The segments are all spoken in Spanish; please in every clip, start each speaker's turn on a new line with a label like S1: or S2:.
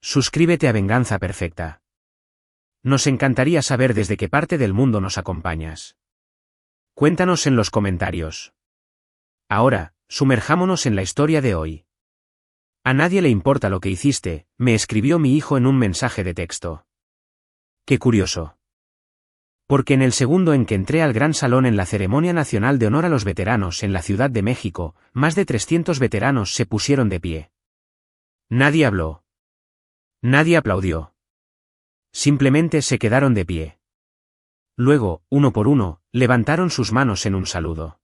S1: Suscríbete a Venganza Perfecta. Nos encantaría saber desde qué parte del mundo nos acompañas. Cuéntanos en los comentarios. Ahora, sumerjámonos en la historia de hoy. A nadie le importa lo que hiciste, me escribió mi hijo en un mensaje de texto. Qué curioso. Porque en el segundo en que entré al gran salón en la ceremonia nacional de honor a los veteranos en la Ciudad de México, más de 300 veteranos se pusieron de pie. Nadie habló. Nadie aplaudió. Simplemente se quedaron de pie. Luego, uno por uno, levantaron sus manos en un saludo.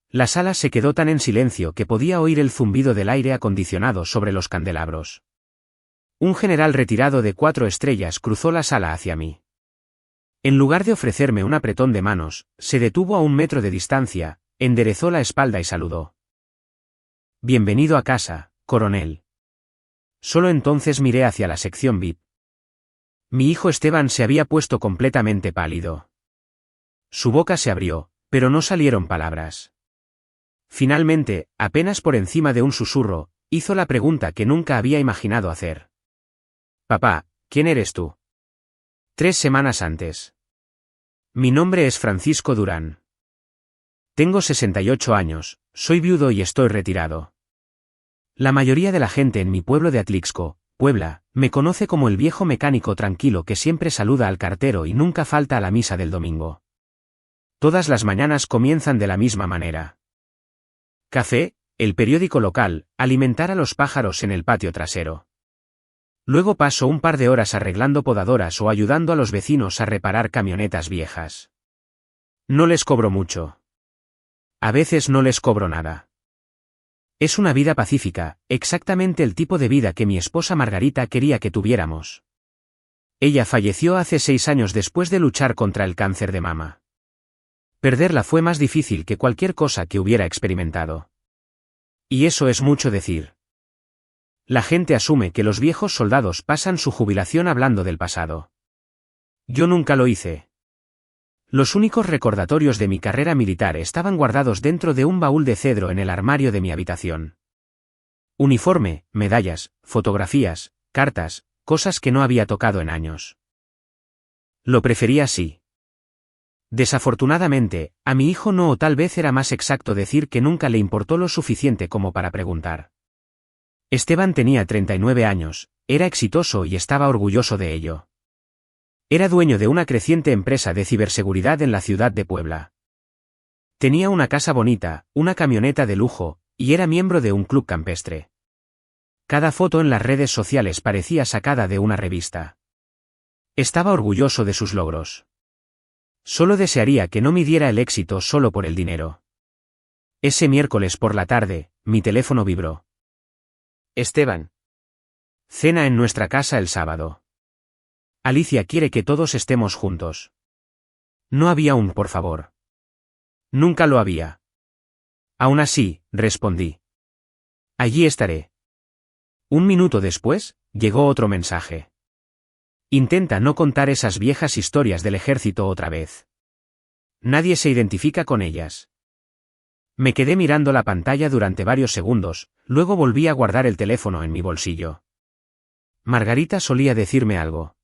S1: La sala se quedó tan en silencio que podía oír el zumbido del aire acondicionado sobre los candelabros. Un general retirado de 4 estrellas cruzó la sala hacia mí. En lugar de ofrecerme un apretón de manos, se detuvo a 1 metro de distancia, enderezó la espalda y saludó. Bienvenido a casa, coronel. Solo entonces miré hacia la sección VIP. Mi hijo Esteban se había puesto completamente pálido. Su boca se abrió, pero no salieron palabras. Finalmente, apenas por encima de un susurro, hizo la pregunta que nunca había imaginado hacer. Papá, ¿quién eres tú? 3 semanas antes. Mi nombre es Francisco Durán. Tengo 68 años, soy viudo y estoy retirado. La mayoría de la gente en mi pueblo de Atlixco, Puebla, me conoce como el viejo mecánico tranquilo que siempre saluda al cartero y nunca falta a la misa del domingo. Todas las mañanas comienzan de la misma manera. Café, el periódico local, alimentar a los pájaros en el patio trasero. Luego paso un par de horas arreglando podadoras o ayudando a los vecinos a reparar camionetas viejas. No les cobro mucho. A veces no les cobro nada. Es una vida pacífica, exactamente el tipo de vida que mi esposa Margarita quería que tuviéramos. Ella falleció hace 6 años después de luchar contra el cáncer de mama. Perderla fue más difícil que cualquier cosa que hubiera experimentado. Y eso es mucho decir. La gente asume que los viejos soldados pasan su jubilación hablando del pasado. Yo nunca lo hice. Los únicos recordatorios de mi carrera militar estaban guardados dentro de un baúl de cedro en el armario de mi habitación. Uniforme, medallas, fotografías, cartas, cosas que no había tocado en años. Lo prefería así. Desafortunadamente, a mi hijo no, o tal vez era más exacto decir que nunca le importó lo suficiente como para preguntar. Esteban tenía 39 años, era exitoso y estaba orgulloso de ello. Era dueño de una creciente empresa de ciberseguridad en la ciudad de Puebla. Tenía una casa bonita, una camioneta de lujo, y era miembro de un club campestre. Cada foto en las redes sociales parecía sacada de una revista. Estaba orgulloso de sus logros. Solo desearía que no midiera el éxito solo por el dinero. Ese miércoles por la tarde, mi teléfono vibró. Esteban. Cena en nuestra casa el sábado. Alicia quiere que todos estemos juntos. No había un por favor. Nunca lo había. Aún así, respondí. Allí estaré. 1 minuto después, llegó otro mensaje. Intenta no contar esas viejas historias del ejército otra vez. Nadie se identifica con ellas. Me quedé mirando la pantalla durante varios segundos, luego volví a guardar el teléfono en mi bolsillo. Margarita solía decirme algo.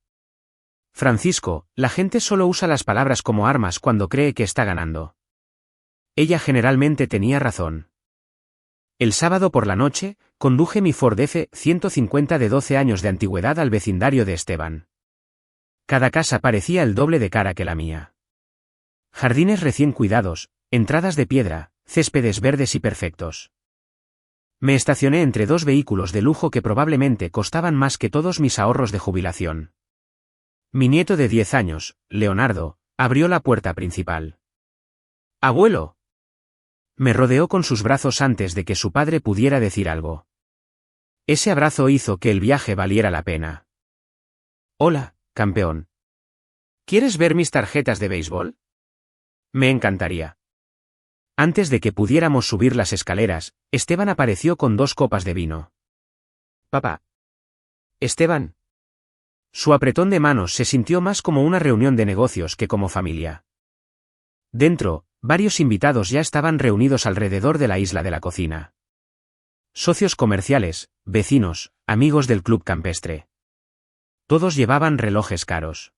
S1: Francisco, la gente solo usa las palabras como armas cuando cree que está ganando. Ella generalmente tenía razón. El sábado por la noche, conduje mi Ford F-150 de 12 años de antigüedad al vecindario de Esteban. Cada casa parecía el doble de cara que la mía. Jardines recién cuidados, entradas de piedra, céspedes verdes y perfectos. Me estacioné entre 2 vehículos de lujo que probablemente costaban más que todos mis ahorros de jubilación. Mi nieto de 10 años, Leonardo, abrió la puerta principal. ¡Abuelo! Me rodeó con sus brazos antes de que su padre pudiera decir algo. Ese abrazo hizo que el viaje valiera la pena. Hola, campeón. ¿Quieres ver mis tarjetas de béisbol? Me encantaría. Antes de que pudiéramos subir las escaleras, Esteban apareció con 2 copas de vino. Papá. Esteban. Su apretón de manos se sintió más como una reunión de negocios que como familia. Dentro, varios invitados ya estaban reunidos alrededor de la isla de la cocina. Socios comerciales, vecinos, amigos del club campestre. Todos llevaban relojes caros.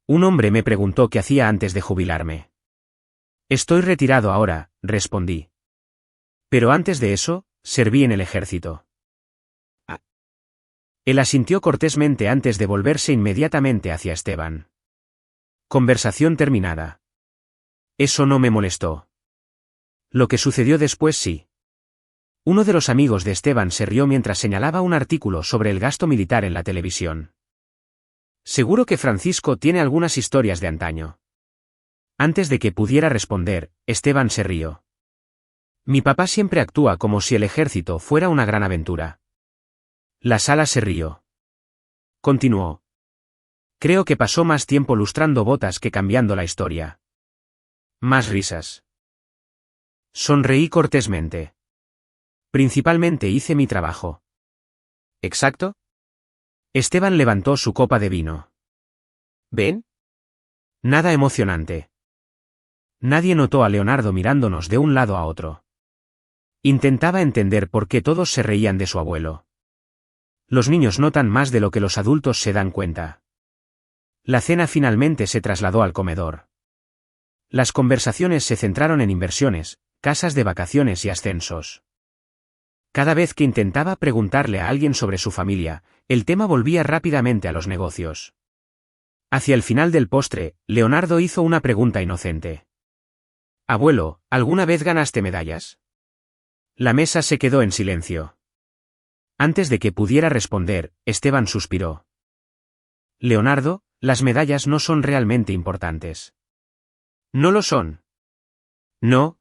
S1: Un hombre me preguntó qué hacía antes de jubilarme. Estoy retirado ahora, respondí. Pero antes de eso, serví en el ejército. Él asintió cortésmente antes de volverse inmediatamente hacia Esteban. Conversación terminada. Eso no me molestó. Lo que sucedió después sí. Uno de los amigos de Esteban se rió mientras señalaba un artículo sobre el gasto militar en la televisión. Seguro que Francisco tiene algunas historias de antaño. Antes de que pudiera responder, Esteban se rió. Mi papá siempre actúa como si el ejército fuera una gran aventura. La sala se rió. Continuó. Creo que pasó más tiempo lustrando botas que cambiando la historia. Más risas. Sonreí cortésmente. Principalmente hice mi trabajo. ¿Exacto? Esteban levantó su copa de vino. ¿Ven? Nada emocionante. Nadie notó a Leonardo mirándonos de un lado a otro. Intentaba entender por qué todos se reían de su abuelo. Los niños notan más de lo que los adultos se dan cuenta. La cena finalmente se trasladó al comedor. Las conversaciones se centraron en inversiones, casas de vacaciones y ascensos. Cada vez que intentaba preguntarle a alguien sobre su familia, el tema volvía rápidamente a los negocios. Hacia el final del postre, Leonardo hizo una pregunta inocente. Abuelo, ¿alguna vez ganaste medallas? La mesa se quedó en silencio. Antes de que pudiera responder, Esteban suspiró. Leonardo, las medallas no son realmente importantes. ¿No lo son? No.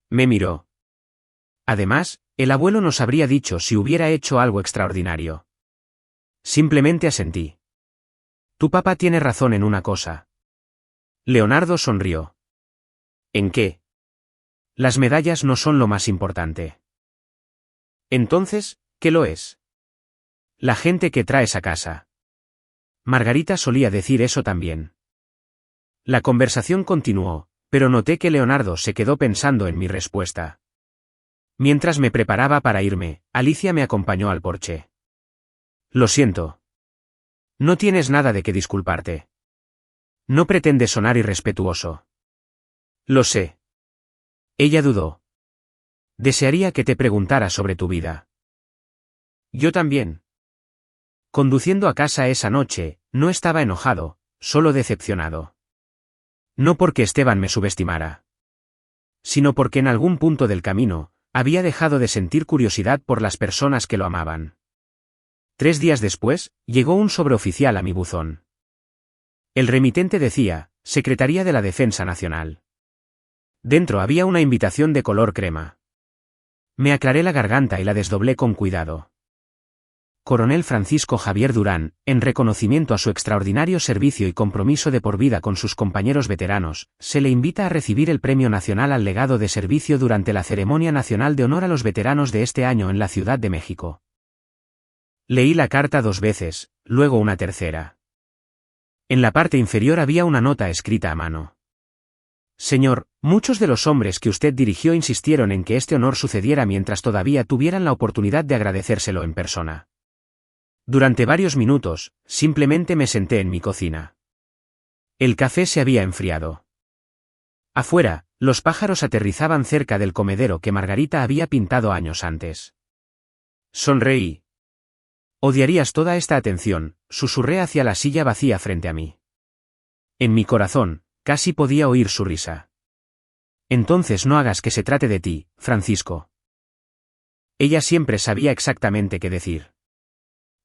S1: Me miró. Además, el abuelo nos habría dicho si hubiera hecho algo extraordinario. Simplemente asentí. Tu papá tiene razón en una cosa. Leonardo sonrió. ¿En qué? Las medallas no son lo más importante. Entonces, ¿qué lo es? La gente que traes a casa. Margarita solía decir eso también. La conversación continuó, pero noté que Leonardo se quedó pensando en mi respuesta. Mientras me preparaba para irme, Alicia me acompañó al porche. Lo siento. No tienes nada de qué disculparte. No pretendes sonar irrespetuoso. Lo sé. Ella dudó. Desearía que te preguntara sobre tu vida. Yo también. Conduciendo a casa esa noche, no estaba enojado, solo decepcionado. No porque Esteban me subestimara, sino porque en algún punto del camino, había dejado de sentir curiosidad por las personas que lo amaban. 3 días después, llegó un sobreoficial a mi buzón. El remitente decía, Secretaría de la Defensa Nacional. Dentro había una invitación de color crema. Me aclaré la garganta y la desdoblé con cuidado. Coronel Francisco Javier Durán, en reconocimiento a su extraordinario servicio y compromiso de por vida con sus compañeros veteranos, se le invita a recibir el Premio Nacional al Legado de Servicio durante la Ceremonia Nacional de Honor a los Veteranos de este año en la Ciudad de México. Leí la carta 2 veces, luego una tercera. En la parte inferior había una nota escrita a mano. Señor, muchos de los hombres que usted dirigió insistieron en que este honor sucediera mientras todavía tuvieran la oportunidad de agradecérselo en persona. Durante varios minutos, simplemente me senté en mi cocina. El café se había enfriado. Afuera, los pájaros aterrizaban cerca del comedero que Margarita había pintado años antes. Sonreí. Odiarías toda esta atención, susurré hacia la silla vacía frente a mí. En mi corazón, casi podía oír su risa. Entonces no hagas que se trate de ti, Francisco. Ella siempre sabía exactamente qué decir.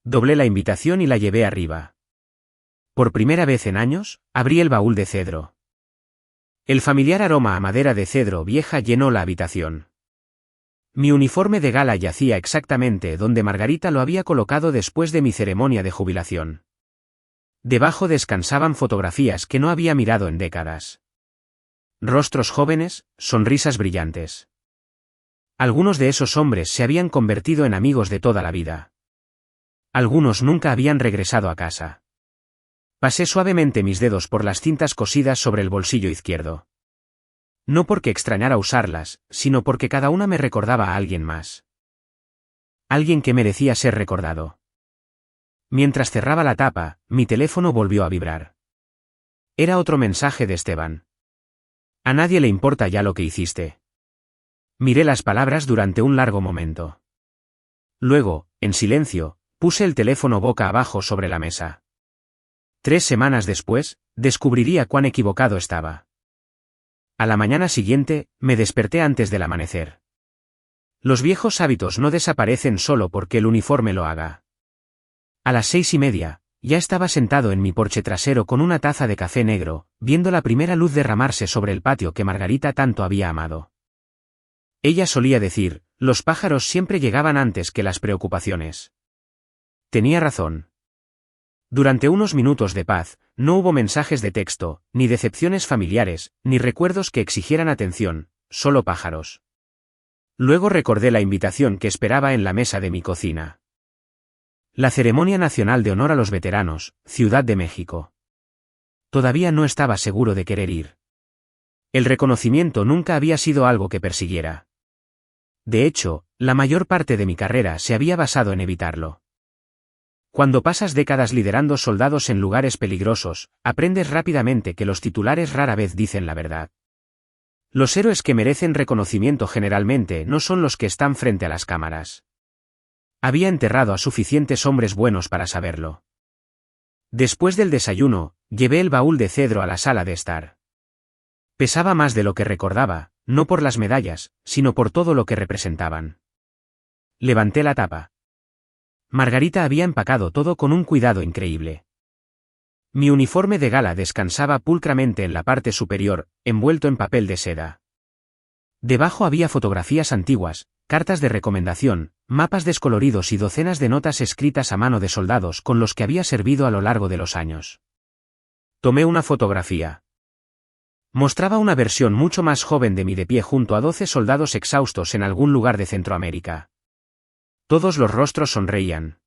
S1: Doblé la invitación y la llevé arriba. Por primera vez en años, abrí el baúl de cedro. El familiar aroma a madera de cedro vieja llenó la habitación. Mi uniforme de gala yacía exactamente donde Margarita lo había colocado después de mi ceremonia de jubilación. Debajo descansaban fotografías que no había mirado en décadas. Rostros jóvenes, sonrisas brillantes. Algunos de esos hombres se habían convertido en amigos de toda la vida. Algunos nunca habían regresado a casa. Pasé suavemente mis dedos por las cintas cosidas sobre el bolsillo izquierdo. No porque extrañara usarlas, sino porque cada una me recordaba a alguien más. Alguien que merecía ser recordado. Mientras cerraba la tapa, mi teléfono volvió a vibrar. Era otro mensaje de Esteban. A nadie le importa ya lo que hiciste. Miré las palabras durante un largo momento. Luego, en silencio, puse el teléfono boca abajo sobre la mesa. 3 semanas después, descubriría cuán equivocado estaba. A la mañana siguiente, me desperté antes del amanecer. Los viejos hábitos no desaparecen solo porque el uniforme lo haga. A las 6:30, ya estaba sentado en mi porche trasero con una taza de café negro, viendo la primera luz derramarse sobre el patio que Margarita tanto había amado. Ella solía decir, los pájaros siempre llegaban antes que las preocupaciones. Tenía razón. Durante unos minutos de paz, no hubo mensajes de texto, ni decepciones familiares, ni recuerdos que exigieran atención, solo pájaros. Luego recordé la invitación que esperaba en la mesa de mi cocina. La Ceremonia Nacional de Honor a los Veteranos, Ciudad de México. Todavía no estaba seguro de querer ir. El reconocimiento nunca había sido algo que persiguiera. De hecho, la mayor parte de mi carrera se había basado en evitarlo. Cuando pasas décadas liderando soldados en lugares peligrosos, aprendes rápidamente que los titulares rara vez dicen la verdad. Los héroes que merecen reconocimiento generalmente no son los que están frente a las cámaras. Había enterrado a suficientes hombres buenos para saberlo. Después del desayuno, llevé el baúl de cedro a la sala de estar. Pesaba más de lo que recordaba, no por las medallas, sino por todo lo que representaban. Levanté la tapa. Margarita había empacado todo con un cuidado increíble. Mi uniforme de gala descansaba pulcramente en la parte superior, envuelto en papel de seda. Debajo había fotografías antiguas, cartas de recomendación, mapas descoloridos y docenas de notas escritas a mano de soldados con los que había servido a lo largo de los años. Tomé una fotografía. Mostraba una versión mucho más joven de mí de pie junto a 12 soldados exhaustos en algún lugar de Centroamérica. Todos los rostros sonreían.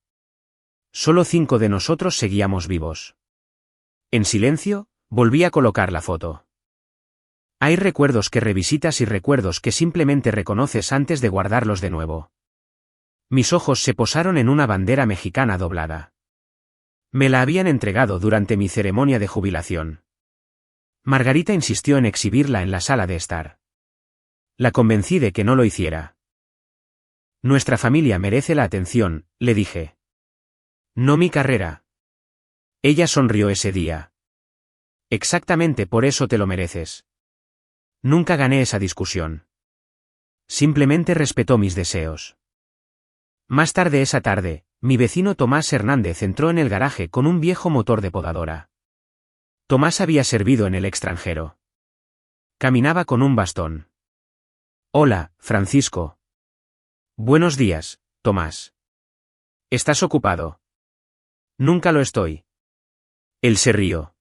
S1: Solo 5 de nosotros seguíamos vivos. En silencio, volví a colocar la foto. Hay recuerdos que revisitas y recuerdos que simplemente reconoces antes de guardarlos de nuevo. Mis ojos se posaron en una bandera mexicana doblada. Me la habían entregado durante mi ceremonia de jubilación. Margarita insistió en exhibirla en la sala de estar. La convencí de que no lo hiciera. Nuestra familia merece la atención, le dije. No mi carrera. Ella sonrió ese día. Exactamente por eso te lo mereces. Nunca gané esa discusión. Simplemente respetó mis deseos. Más tarde esa tarde, mi vecino Tomás Hernández entró en el garaje con un viejo motor de podadora. Tomás había servido en el extranjero. Caminaba con un bastón. Hola, Francisco. Buenos días, Tomás. ¿Estás ocupado? Nunca lo estoy. Él se rió.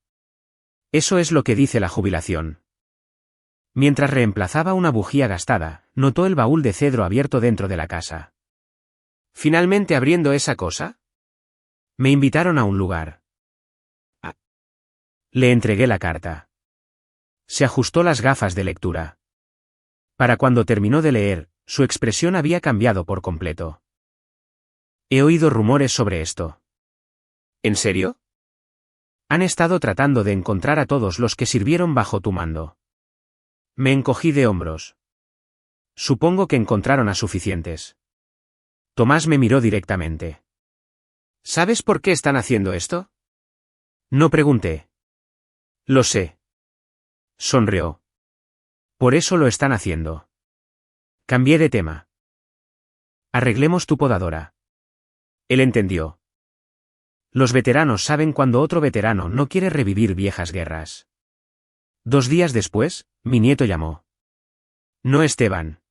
S1: Eso es lo que dice la jubilación. Mientras reemplazaba una bujía gastada, notó el baúl de cedro abierto dentro de la casa. ¿Finalmente abriendo esa cosa? Me invitaron a un lugar. Le entregué la carta. Se ajustó las gafas de lectura. Para cuando terminó de leer, su expresión había cambiado por completo. He oído rumores sobre esto. ¿En serio? Han estado tratando de encontrar a todos los que sirvieron bajo tu mando. Me encogí de hombros. Supongo que encontraron a suficientes. Tomás me miró directamente. ¿Sabes por qué están haciendo esto? No pregunté. Lo sé. Sonrió. Por eso lo están haciendo. Cambié de tema. Arreglemos tu podadora. Él entendió. Los veteranos saben cuando otro veterano no quiere revivir viejas guerras. 2 días después, mi nieto llamó. No Esteban.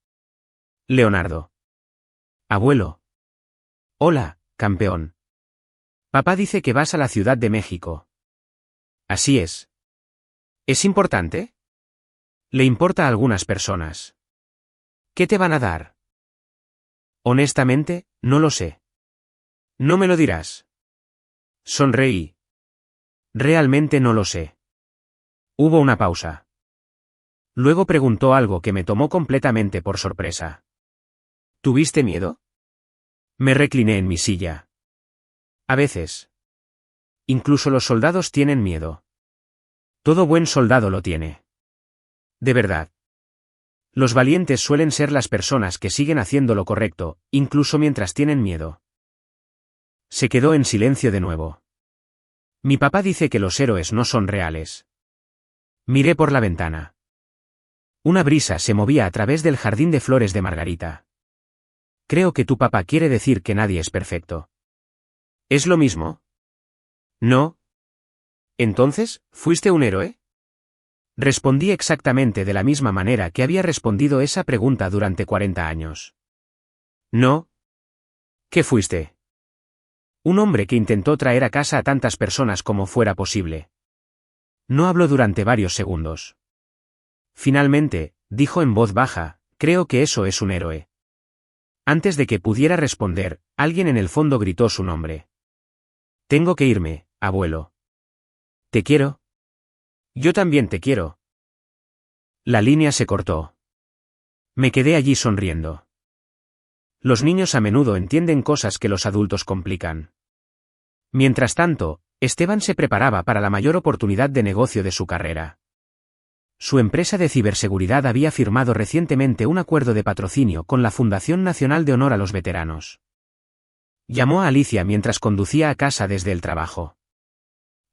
S1: Leonardo. Abuelo. Hola, campeón. Papá dice que vas a la Ciudad de México. Así es. ¿Es importante? Le importa a algunas personas. ¿Qué te van a dar? Honestamente, no lo sé. ¿No me lo dirás? Sonreí. Realmente no lo sé. Hubo una pausa. Luego preguntó algo que me tomó completamente por sorpresa. ¿Tuviste miedo? Me recliné en mi silla. A veces. Incluso los soldados tienen miedo. Todo buen soldado lo tiene. De verdad. Los valientes suelen ser las personas que siguen haciendo lo correcto, incluso mientras tienen miedo. Se quedó en silencio de nuevo. Mi papá dice que los héroes no son reales. Miré por la ventana. Una brisa se movía a través del jardín de flores de Margarita. Creo que tu papá quiere decir que nadie es perfecto. ¿Es lo mismo? No. Entonces, ¿fuiste un héroe? Respondí exactamente de la misma manera que había respondido esa pregunta durante 40 años. No. ¿Qué fuiste? Un hombre que intentó traer a casa a tantas personas como fuera posible. No habló durante varios segundos. Finalmente, dijo en voz baja, creo que eso es un héroe. Antes de que pudiera responder, alguien en el fondo gritó su nombre. Tengo que irme, abuelo. ¿Te quiero? Yo también te quiero. La línea se cortó. Me quedé allí sonriendo. Los niños a menudo entienden cosas que los adultos complican. Mientras tanto, Esteban se preparaba para la mayor oportunidad de negocio de su carrera. Su empresa de ciberseguridad había firmado recientemente un acuerdo de patrocinio con la Fundación Nacional de Honor a los Veteranos. Llamó a Alicia mientras conducía a casa desde el trabajo.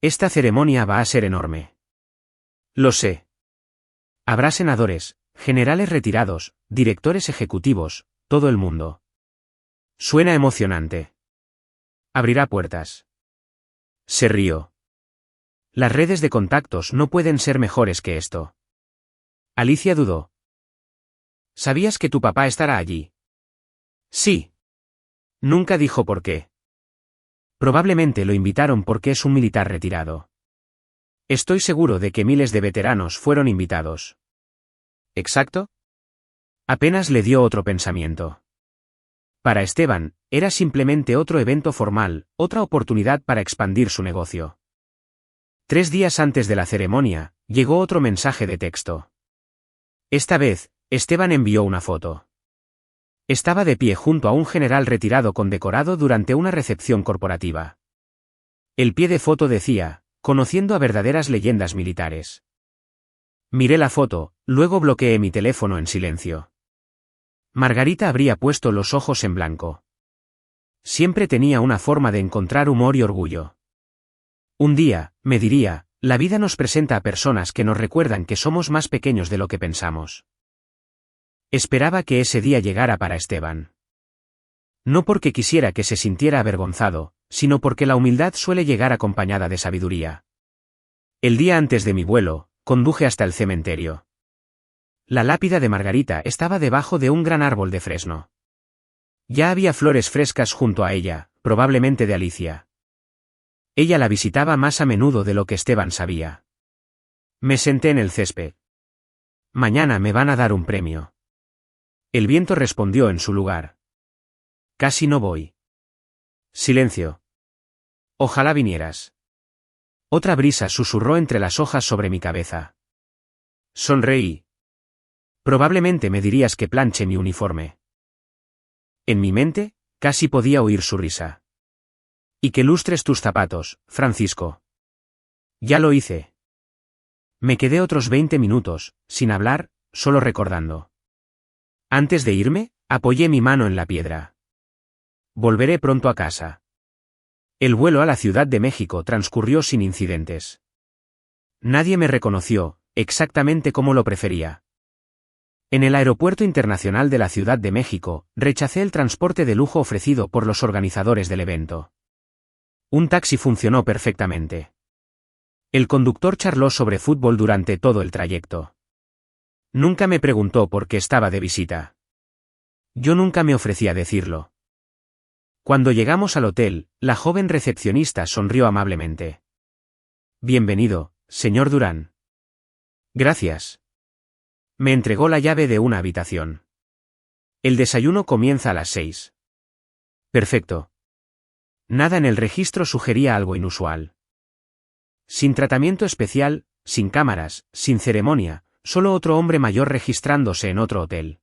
S1: Esta ceremonia va a ser enorme. Lo sé. Habrá senadores, generales retirados, directores ejecutivos, todo el mundo. Suena emocionante. Abrirá puertas. Se rió. Las redes de contactos no pueden ser mejores que esto. Alicia dudó. ¿Sabías que tu papá estará allí? Sí. Nunca dijo por qué. Probablemente lo invitaron porque es un militar retirado. Estoy seguro de que miles de veteranos fueron invitados. ¿Exacto? Apenas le dio otro pensamiento. Para Esteban, era simplemente otro evento formal, otra oportunidad para expandir su negocio. 3 días antes de la ceremonia, llegó otro mensaje de texto. Esta vez, Esteban envió una foto. Estaba de pie junto a un general retirado condecorado durante una recepción corporativa. El pie de foto decía, conociendo a verdaderas leyendas militares. Miré la foto, luego bloqueé mi teléfono en silencio. Margarita habría puesto los ojos en blanco. Siempre tenía una forma de encontrar humor y orgullo. Un día, me diría, la vida nos presenta a personas que nos recuerdan que somos más pequeños de lo que pensamos. Esperaba que ese día llegara para Esteban. No porque quisiera que se sintiera avergonzado, sino porque la humildad suele llegar acompañada de sabiduría. El día antes de mi vuelo, conduje hasta el cementerio. La lápida de Margarita estaba debajo de un gran árbol de fresno. Ya había flores frescas junto a ella, probablemente de Alicia. Ella la visitaba más a menudo de lo que Esteban sabía. Me senté en el césped. Mañana me van a dar un premio. El viento respondió en su lugar. Casi no voy. Silencio. Ojalá vinieras. Otra brisa susurró entre las hojas sobre mi cabeza. Sonreí. Probablemente me dirías que planche mi uniforme. En mi mente, casi podía oír su risa. Y que lustres tus zapatos, Francisco. Ya lo hice. Me quedé otros 20 minutos, sin hablar, solo recordando. Antes de irme, apoyé mi mano en la piedra. Volveré pronto a casa. El vuelo a la Ciudad de México transcurrió sin incidentes. Nadie me reconoció, exactamente como lo prefería. En el Aeropuerto Internacional de la Ciudad de México, rechacé el transporte de lujo ofrecido por los organizadores del evento. Un taxi funcionó perfectamente. El conductor charló sobre fútbol durante todo el trayecto. Nunca me preguntó por qué estaba de visita. Yo nunca me ofrecí a decirlo. Cuando llegamos al hotel, la joven recepcionista sonrió amablemente. Bienvenido, señor Durán. Gracias. Me entregó la llave de una habitación. El desayuno comienza a las 6. Perfecto. Nada en el registro sugería algo inusual. Sin tratamiento especial, sin cámaras, sin ceremonia, solo otro hombre mayor registrándose en otro hotel.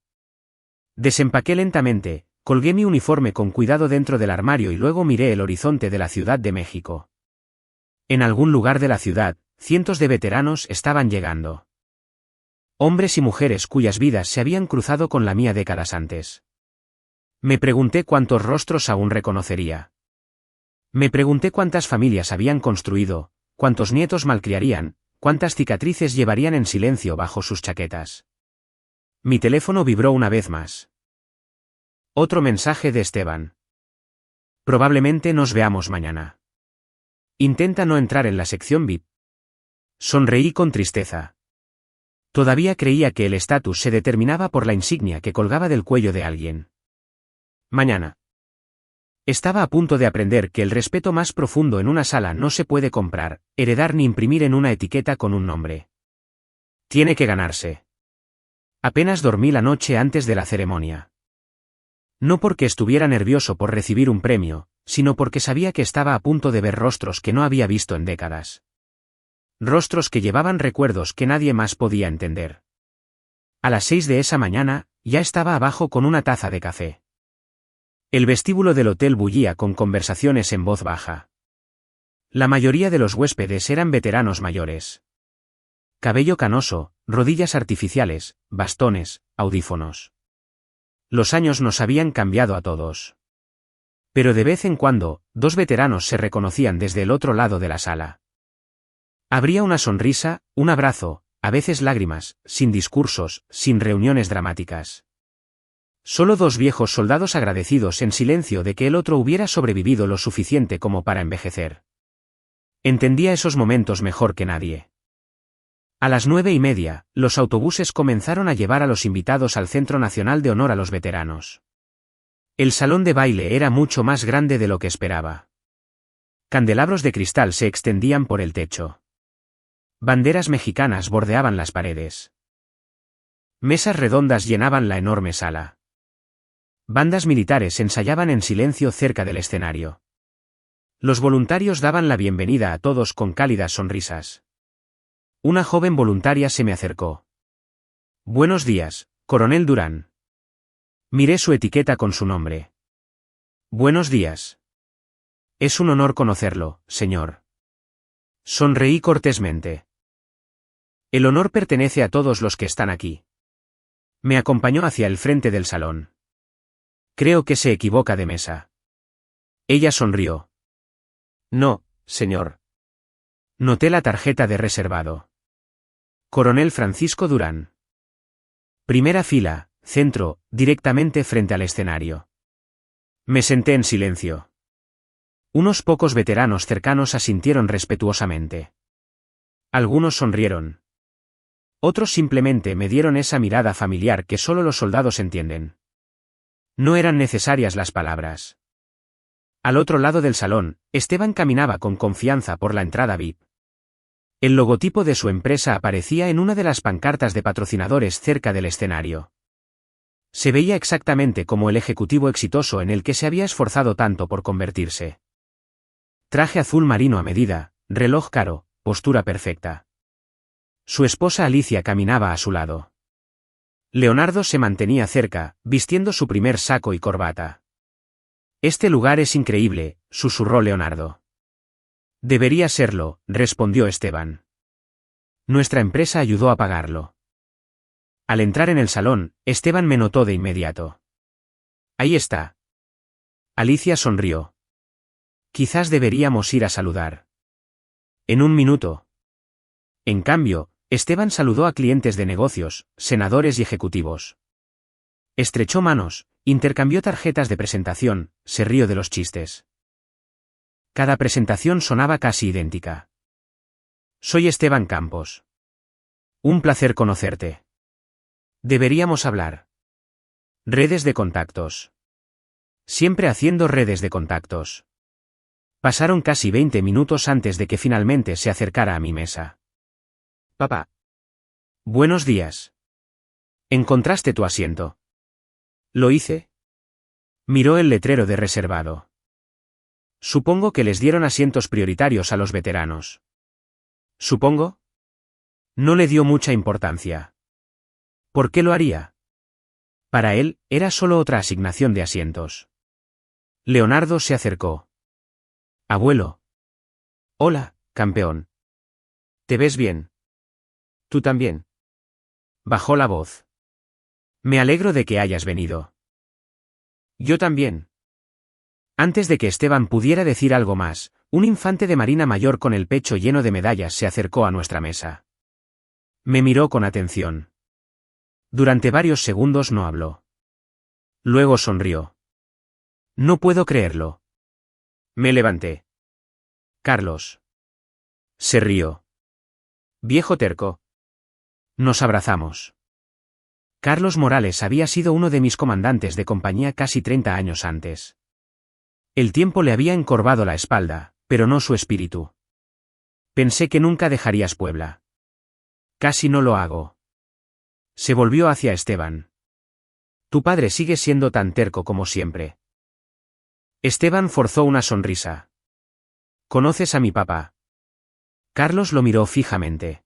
S1: Desempaqué lentamente, Colgué mi uniforme con cuidado dentro del armario y luego miré el horizonte de la Ciudad de México. En algún lugar de la ciudad, cientos de veteranos estaban llegando. Hombres y mujeres cuyas vidas se habían cruzado con la mía décadas antes. Me pregunté cuántos rostros aún reconocería. Me pregunté cuántas familias habían construido, cuántos nietos malcriarían, cuántas cicatrices llevarían en silencio bajo sus chaquetas. Mi teléfono vibró una vez más. Otro mensaje de Esteban. Probablemente nos veamos mañana. Intenta no entrar en la sección VIP. Sonreí con tristeza. Todavía creía que el estatus se determinaba por la insignia que colgaba del cuello de alguien. Mañana. Estaba a punto de aprender que el respeto más profundo en una sala no se puede comprar, heredar ni imprimir en una etiqueta con un nombre. Tiene que ganarse. Apenas dormí la noche antes de la ceremonia. No porque estuviera nervioso por recibir un premio, sino porque sabía que estaba a punto de ver rostros que no había visto en décadas. Rostros que llevaban recuerdos que nadie más podía entender. A las 6 de esa mañana, ya estaba abajo con una taza de café. El vestíbulo del hotel bullía con conversaciones en voz baja. La mayoría de los huéspedes eran veteranos mayores. Cabello canoso, rodillas artificiales, bastones, audífonos. Los años nos habían cambiado a todos. Pero de vez en cuando, dos veteranos se reconocían desde el otro lado de la sala. Habría una sonrisa, un abrazo, a veces lágrimas, sin discursos, sin reuniones dramáticas. Solo dos viejos soldados agradecidos en silencio de que el otro hubiera sobrevivido lo suficiente como para envejecer. Entendía esos momentos mejor que nadie. A las 9:30, los autobuses comenzaron a llevar a los invitados al Centro Nacional de Honor a los Veteranos. El salón de baile era mucho más grande de lo que esperaba. Candelabros de cristal se extendían por el techo. Banderas mexicanas bordeaban las paredes. Mesas redondas llenaban la enorme sala. Bandas militares ensayaban en silencio cerca del escenario. Los voluntarios daban la bienvenida a todos con cálidas sonrisas. Una joven voluntaria se me acercó. Buenos días, Coronel Durán. Miré su etiqueta con su nombre. Buenos días. Es un honor conocerlo, señor. Sonreí cortésmente. El honor pertenece a todos los que están aquí. Me acompañó hacia el frente del salón. Creo que se equivoca de mesa. Ella sonrió. No, señor. Noté la tarjeta de reservado. Coronel Francisco Durán. Primera fila, centro, directamente frente al escenario. Me senté en silencio. Unos pocos veteranos cercanos asintieron respetuosamente. Algunos sonrieron. Otros simplemente me dieron esa mirada familiar que solo los soldados entienden. No eran necesarias las palabras. Al otro lado del salón, Esteban caminaba con confianza por la entrada VIP. El logotipo de su empresa aparecía en una de las pancartas de patrocinadores cerca del escenario. Se veía exactamente como el ejecutivo exitoso en el que se había esforzado tanto por convertirse. Traje azul marino a medida, reloj caro, postura perfecta. Su esposa Alicia caminaba a su lado. Leonardo se mantenía cerca, vistiendo su primer saco y corbata. Este lugar es increíble, susurró Leonardo. Debería serlo, respondió Esteban. Nuestra empresa ayudó a pagarlo. Al entrar en el salón, Esteban me notó de inmediato. Ahí está. Alicia sonrió. Quizás deberíamos ir a saludar. En un minuto. En cambio, Esteban saludó a clientes de negocios, senadores y ejecutivos. Estrechó manos, intercambió tarjetas de presentación, se rió de los chistes. Cada presentación sonaba casi idéntica. Soy Esteban Campos. Un placer conocerte. Deberíamos hablar. Redes de contactos. Siempre haciendo redes de contactos. Pasaron casi 20 minutos antes de que finalmente se acercara a mi mesa. Papá. Buenos días. ¿Encontraste tu asiento? ¿Lo hice? Miró el letrero de reservado. Supongo que les dieron asientos prioritarios a los veteranos. ¿Supongo? No le dio mucha importancia. ¿Por qué lo haría? Para él, era solo otra asignación de asientos. Leonardo se acercó. Abuelo. Hola, campeón. ¿Te ves bien? Tú también. Bajó la voz. Me alegro de que hayas venido. Yo también. Antes de que Esteban pudiera decir algo más, un infante de marina mayor con el pecho lleno de medallas se acercó a nuestra mesa. Me miró con atención. Durante varios segundos no habló. Luego sonrió. No puedo creerlo. Me levanté. Carlos. Se rió. Viejo terco. Nos abrazamos. Carlos Morales había sido uno de mis comandantes de compañía casi 30 años antes. El tiempo le había encorvado la espalda, pero no su espíritu. Pensé que nunca dejarías Puebla. Casi no lo hago. Se volvió hacia Esteban. Tu padre sigue siendo tan terco como siempre. Esteban forzó una sonrisa. ¿Conoces a mi papá? Carlos lo miró fijamente.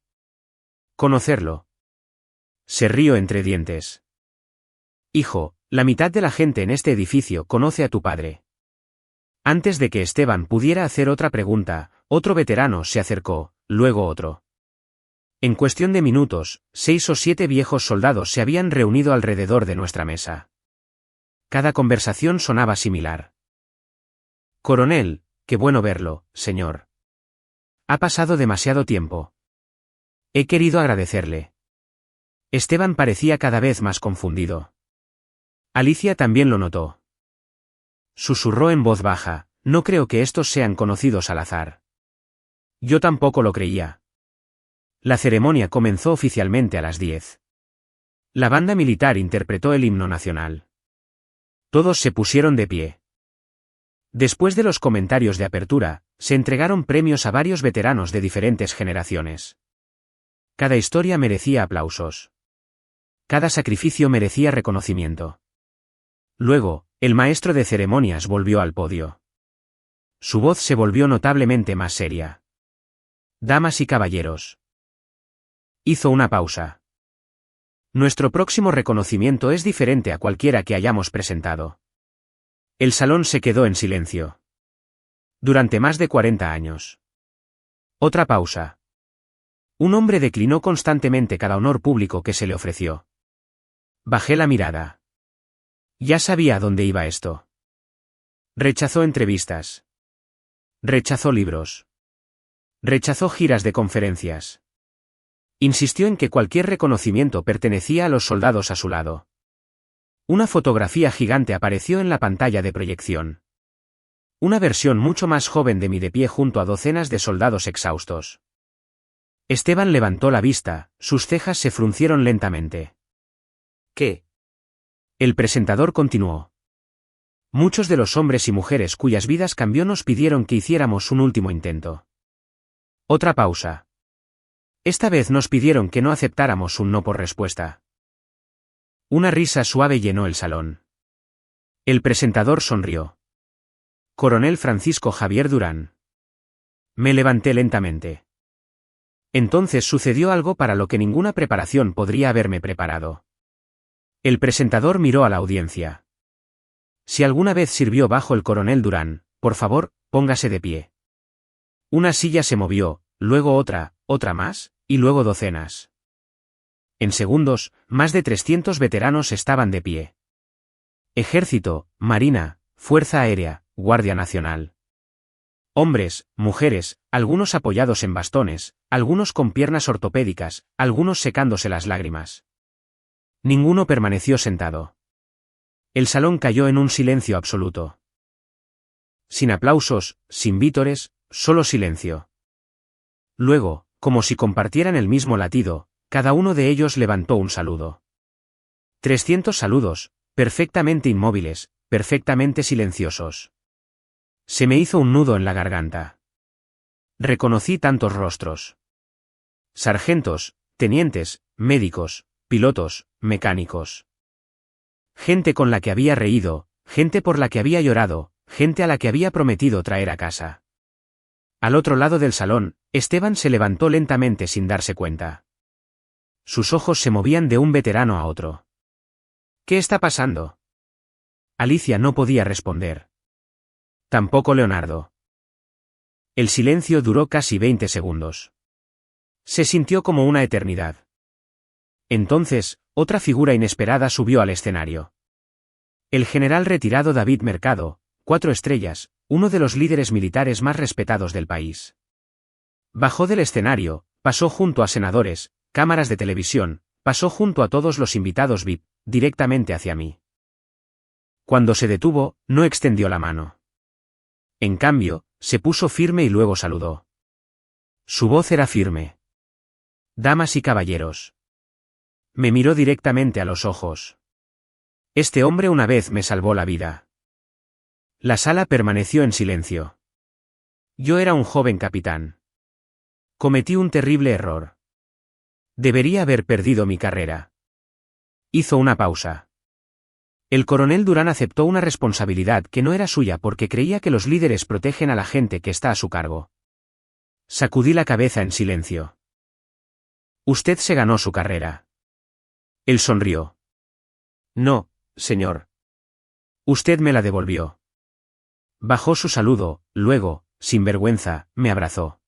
S1: ¿Conocerlo? Se rió entre dientes. Hijo, la mitad de la gente en este edificio conoce a tu padre. Antes de que Esteban pudiera hacer otra pregunta, otro veterano se acercó, luego otro. En cuestión de minutos, 6 o 7 viejos soldados se habían reunido alrededor de nuestra mesa. Cada conversación sonaba similar. Coronel, qué bueno verlo, señor. Ha pasado demasiado tiempo. He querido agradecerle. Esteban parecía cada vez más confundido. Alicia también lo notó. Susurró en voz baja, no creo que estos sean conocidos al azar. Yo tampoco lo creía. La ceremonia comenzó oficialmente a las 10. La banda militar interpretó el himno nacional. Todos se pusieron de pie. Después de los comentarios de apertura, se entregaron premios a varios veteranos de diferentes generaciones. Cada historia merecía aplausos. Cada sacrificio merecía reconocimiento. Luego, el maestro de ceremonias volvió al podio. Su voz se volvió notablemente más seria. Damas y caballeros. Hizo una pausa. Nuestro próximo reconocimiento es diferente a cualquiera que hayamos presentado. El salón se quedó en silencio. Durante más de 40 años. Otra pausa. Un hombre declinó constantemente cada honor público que se le ofreció. Bajé la mirada. Ya sabía a dónde iba esto. Rechazó entrevistas. Rechazó libros. Rechazó giras de conferencias. Insistió en que cualquier reconocimiento pertenecía a los soldados a su lado. Una fotografía gigante apareció en la pantalla de proyección. Una versión mucho más joven de mí de pie junto a docenas de soldados exhaustos. Esteban levantó la vista, sus cejas se fruncieron lentamente. ¿Qué? El presentador continuó. Muchos de los hombres y mujeres cuyas vidas cambió nos pidieron que hiciéramos un último intento. Otra pausa. Esta vez nos pidieron que no aceptáramos un no por respuesta. Una risa suave llenó el salón. El presentador sonrió. Coronel Francisco Javier Durán. Me levanté lentamente. Entonces sucedió algo para lo que ninguna preparación podría haberme preparado. El presentador miró a la audiencia. Si alguna vez sirvió bajo el coronel Durán, por favor, póngase de pie. Una silla se movió, luego otra más, y luego docenas. En segundos, más de 300 veteranos estaban de pie. Ejército, Marina, Fuerza Aérea, Guardia Nacional. Hombres, mujeres, algunos apoyados en bastones, algunos con piernas ortopédicas, algunos secándose las lágrimas. Ninguno permaneció sentado. El salón cayó en un silencio absoluto. Sin aplausos, sin vítores, solo silencio. Luego, como si compartieran el mismo latido, cada uno de ellos levantó un saludo. 300 saludos, perfectamente inmóviles, perfectamente silenciosos. Se me hizo un nudo en la garganta. Reconocí tantos rostros. Sargentos, tenientes, médicos, pilotos, mecánicos. Gente con la que había reído, gente por la que había llorado, gente a la que había prometido traer a casa. Al otro lado del salón, Esteban se levantó lentamente sin darse cuenta. Sus ojos se movían de un veterano a otro. ¿Qué está pasando? Alicia no podía responder. Tampoco Leonardo. El silencio duró casi 20 segundos. Se sintió como una eternidad. Entonces, otra figura inesperada subió al escenario. El general retirado David Mercado, 4 estrellas, uno de los líderes militares más respetados del país. Bajó del escenario, pasó junto a senadores, cámaras de televisión, pasó junto a todos los invitados VIP, directamente hacia mí. Cuando se detuvo, no extendió la mano. En cambio, se puso firme y luego saludó. Su voz era firme. Damas y caballeros. Me miró directamente a los ojos. Este hombre una vez me salvó la vida. La sala permaneció en silencio. Yo era un joven capitán. Cometí un terrible error. Debería haber perdido mi carrera. Hizo una pausa. El coronel Durán aceptó una responsabilidad que no era suya porque creía que los líderes protegen a la gente que está a su cargo. Sacudí la cabeza en silencio. Usted se ganó su carrera. Él sonrió. No, señor. Usted me la devolvió. Bajó su saludo, luego, sin vergüenza, me abrazó.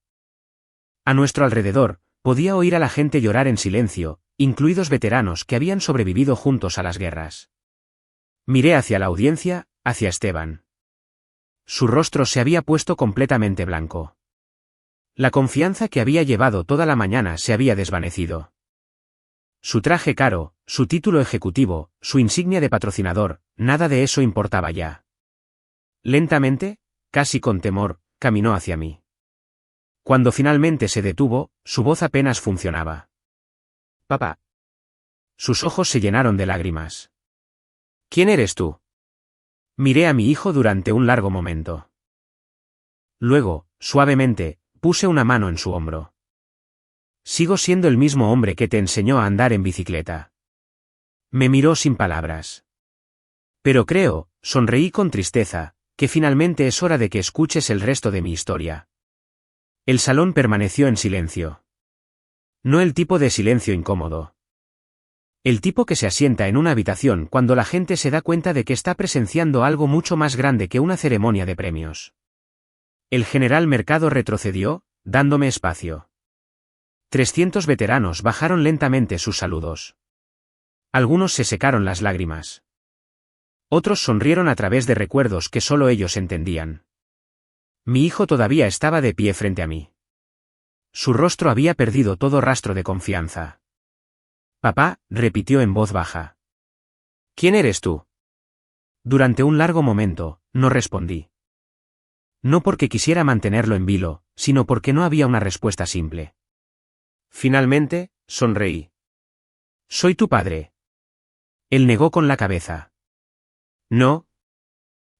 S1: A nuestro alrededor, podía oír a la gente llorar en silencio, incluidos veteranos que habían sobrevivido juntos a las guerras. Miré hacia la audiencia, hacia Esteban. Su rostro se había puesto completamente blanco. La confianza que había llevado toda la mañana se había desvanecido. Su traje caro, su título ejecutivo, su insignia de patrocinador, nada de eso importaba ya. Lentamente, casi con temor, caminó hacia mí. Cuando finalmente se detuvo, su voz apenas funcionaba. Papá. Sus ojos se llenaron de lágrimas. ¿Quién eres tú? Miré a mi hijo durante un largo momento. Luego, suavemente, puse una mano en su hombro. Sigo siendo el mismo hombre que te enseñó a andar en bicicleta. Me miró sin palabras. Pero creo, sonreí con tristeza, que finalmente es hora de que escuches el resto de mi historia. El salón permaneció en silencio. No el tipo de silencio incómodo. El tipo que se asienta en una habitación cuando la gente se da cuenta de que está presenciando algo mucho más grande que una ceremonia de premios. El general Mercado retrocedió, dándome espacio. 300 veteranos bajaron lentamente sus saludos. Algunos se secaron las lágrimas. Otros sonrieron a través de recuerdos que solo ellos entendían. Mi hijo todavía estaba de pie frente a mí. Su rostro había perdido todo rastro de confianza. Papá, repitió en voz baja. ¿Quién eres tú? Durante un largo momento, no respondí. No porque quisiera mantenerlo en vilo, sino porque no había una respuesta simple. Finalmente, sonreí. Soy tu padre. Él negó con la cabeza. No.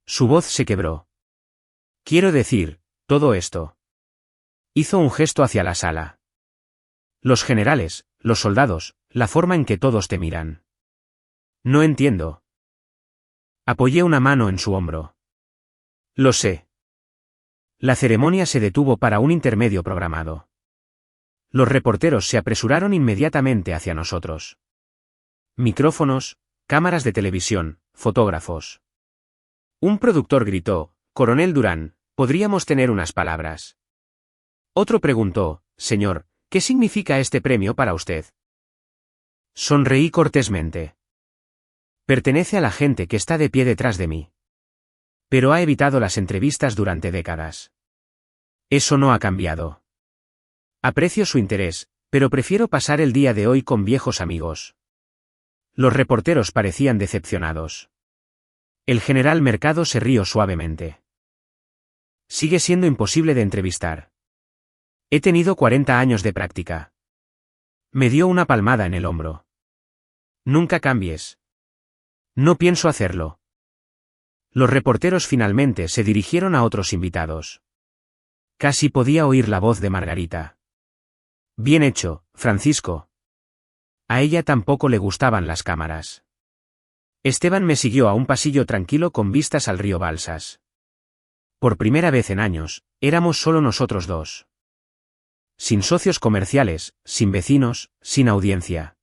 S1: Su voz se quebró. Quiero decir, todo esto. Hizo un gesto hacia la sala. Los generales, los soldados, la forma en que todos te miran. No entiendo. Apoyé una mano en su hombro. Lo sé. La ceremonia se detuvo para un intermedio programado. Los reporteros se apresuraron inmediatamente hacia nosotros. Micrófonos, cámaras de televisión, fotógrafos. Un productor gritó, «Coronel Durán, ¿podríamos tener unas palabras?» Otro preguntó, «Señor, ¿qué significa este premio para usted?» Sonreí cortésmente. Pertenece a la gente que está de pie detrás de mí. Pero ha evitado las entrevistas durante décadas. Eso no ha cambiado. Aprecio su interés, pero prefiero pasar el día de hoy con viejos amigos. Los reporteros parecían decepcionados. El general Mercado se rió suavemente. Sigue siendo imposible de entrevistar. He tenido 40 años de práctica. Me dio una palmada en el hombro. Nunca cambies. No pienso hacerlo. Los reporteros finalmente se dirigieron a otros invitados. Casi podía oír la voz de Margarita. Bien hecho, Francisco. A ella tampoco le gustaban las cámaras. Esteban me siguió a un pasillo tranquilo con vistas al río Balsas. Por primera vez en años, éramos solo nosotros dos. Sin socios comerciales, sin vecinos, sin audiencia.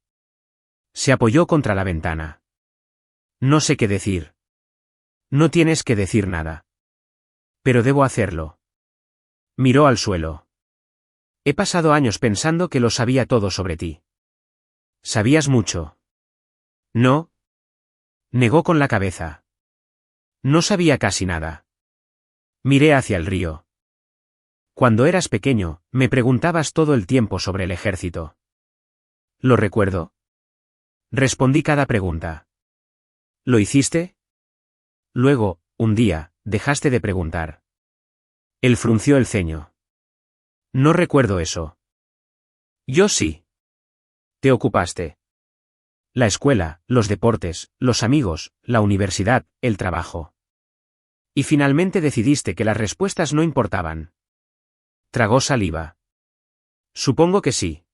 S1: Se apoyó contra la ventana. No sé qué decir. No tienes que decir nada. Pero debo hacerlo. Miró al suelo. He pasado años pensando que lo sabía todo sobre ti. ¿Sabías mucho? No. Negó con la cabeza. No sabía casi nada. Miré hacia el río. Cuando eras pequeño, me preguntabas todo el tiempo sobre el ejército. ¿Lo recuerdo? Respondí cada pregunta. ¿Lo hiciste? Luego, un día, dejaste de preguntar. Él frunció el ceño. No recuerdo eso. Yo sí. Te ocupaste. La escuela, los deportes, los amigos, la universidad, el trabajo. Y finalmente decidiste que las respuestas no importaban. Tragó saliva. Supongo que sí.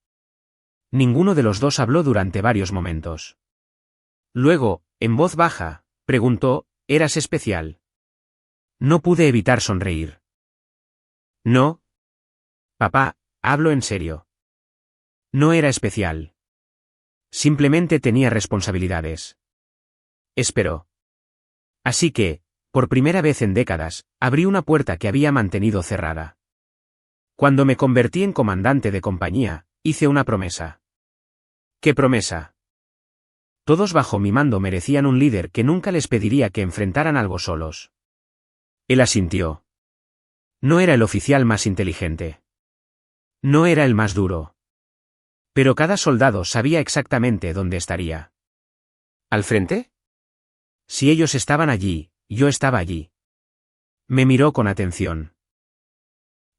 S1: Ninguno de los dos habló durante varios momentos. Luego, en voz baja, preguntó, ¿eras especial? No pude evitar sonreír. No. Papá, hablo en serio. No era especial. Simplemente tenía responsabilidades. Esperó. Así que, por primera vez en décadas, abrí una puerta que había mantenido cerrada. Cuando me convertí en comandante de compañía, hice una promesa. ¿Qué promesa? Todos bajo mi mando merecían un líder que nunca les pediría que enfrentaran algo solos. Él asintió. No era el oficial más inteligente. No era el más duro. Pero cada soldado sabía exactamente dónde estaría. ¿Al frente? Si ellos estaban allí, yo estaba allí. Me miró con atención.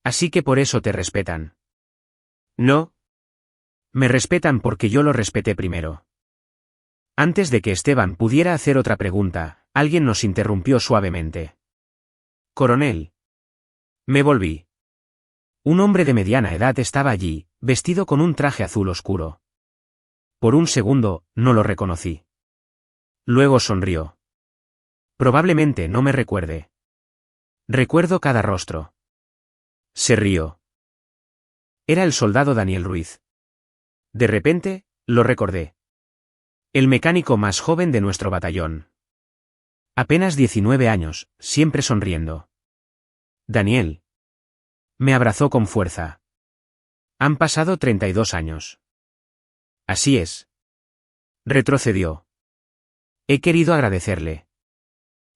S1: Así que por eso te respetan. No. Me respetan porque yo lo respeté primero. Antes de que Esteban pudiera hacer otra pregunta, alguien nos interrumpió suavemente. Coronel. Me volví. Un hombre de mediana edad estaba allí, vestido con un traje azul oscuro. Por un segundo, no lo reconocí. Luego sonrió. Probablemente no me recuerde. Recuerdo cada rostro. Se rió. Era el soldado Daniel Ruiz. De repente, lo recordé. El mecánico más joven de nuestro batallón. Apenas 19 años, siempre sonriendo. Daniel. Me abrazó con fuerza. Han pasado 32 años. Así es. Retrocedió. He querido agradecerle.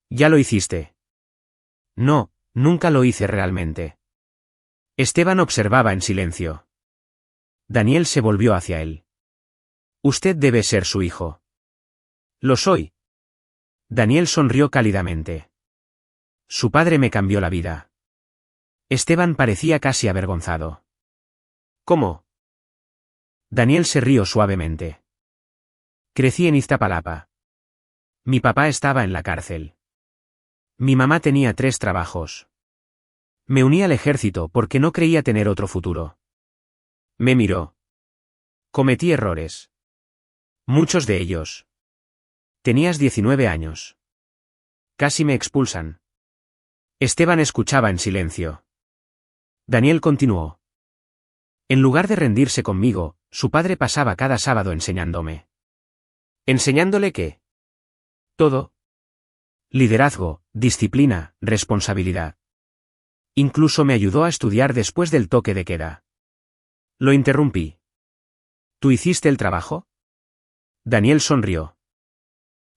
S1: Ya lo hiciste. No, nunca lo hice realmente. Esteban observaba en silencio. Daniel se volvió hacia él. Usted debe ser su hijo. Lo soy. Daniel sonrió cálidamente. Su padre me cambió la vida. Esteban parecía casi avergonzado. ¿Cómo? Daniel se rió suavemente. Crecí en Iztapalapa. Mi papá estaba en la cárcel. Mi mamá tenía 3 trabajos. Me uní al ejército porque no creía tener otro futuro. Me miró. Cometí errores. Muchos de ellos. Tenías 19 años. Casi me expulsan. Esteban escuchaba en silencio. Daniel continuó. En lugar de rendirse conmigo, su padre pasaba cada sábado enseñándome. ¿Enseñándole qué? Todo. Liderazgo, disciplina, responsabilidad. Incluso me ayudó a estudiar después del toque de queda. Lo interrumpí. ¿Tú hiciste el trabajo? Daniel sonrió.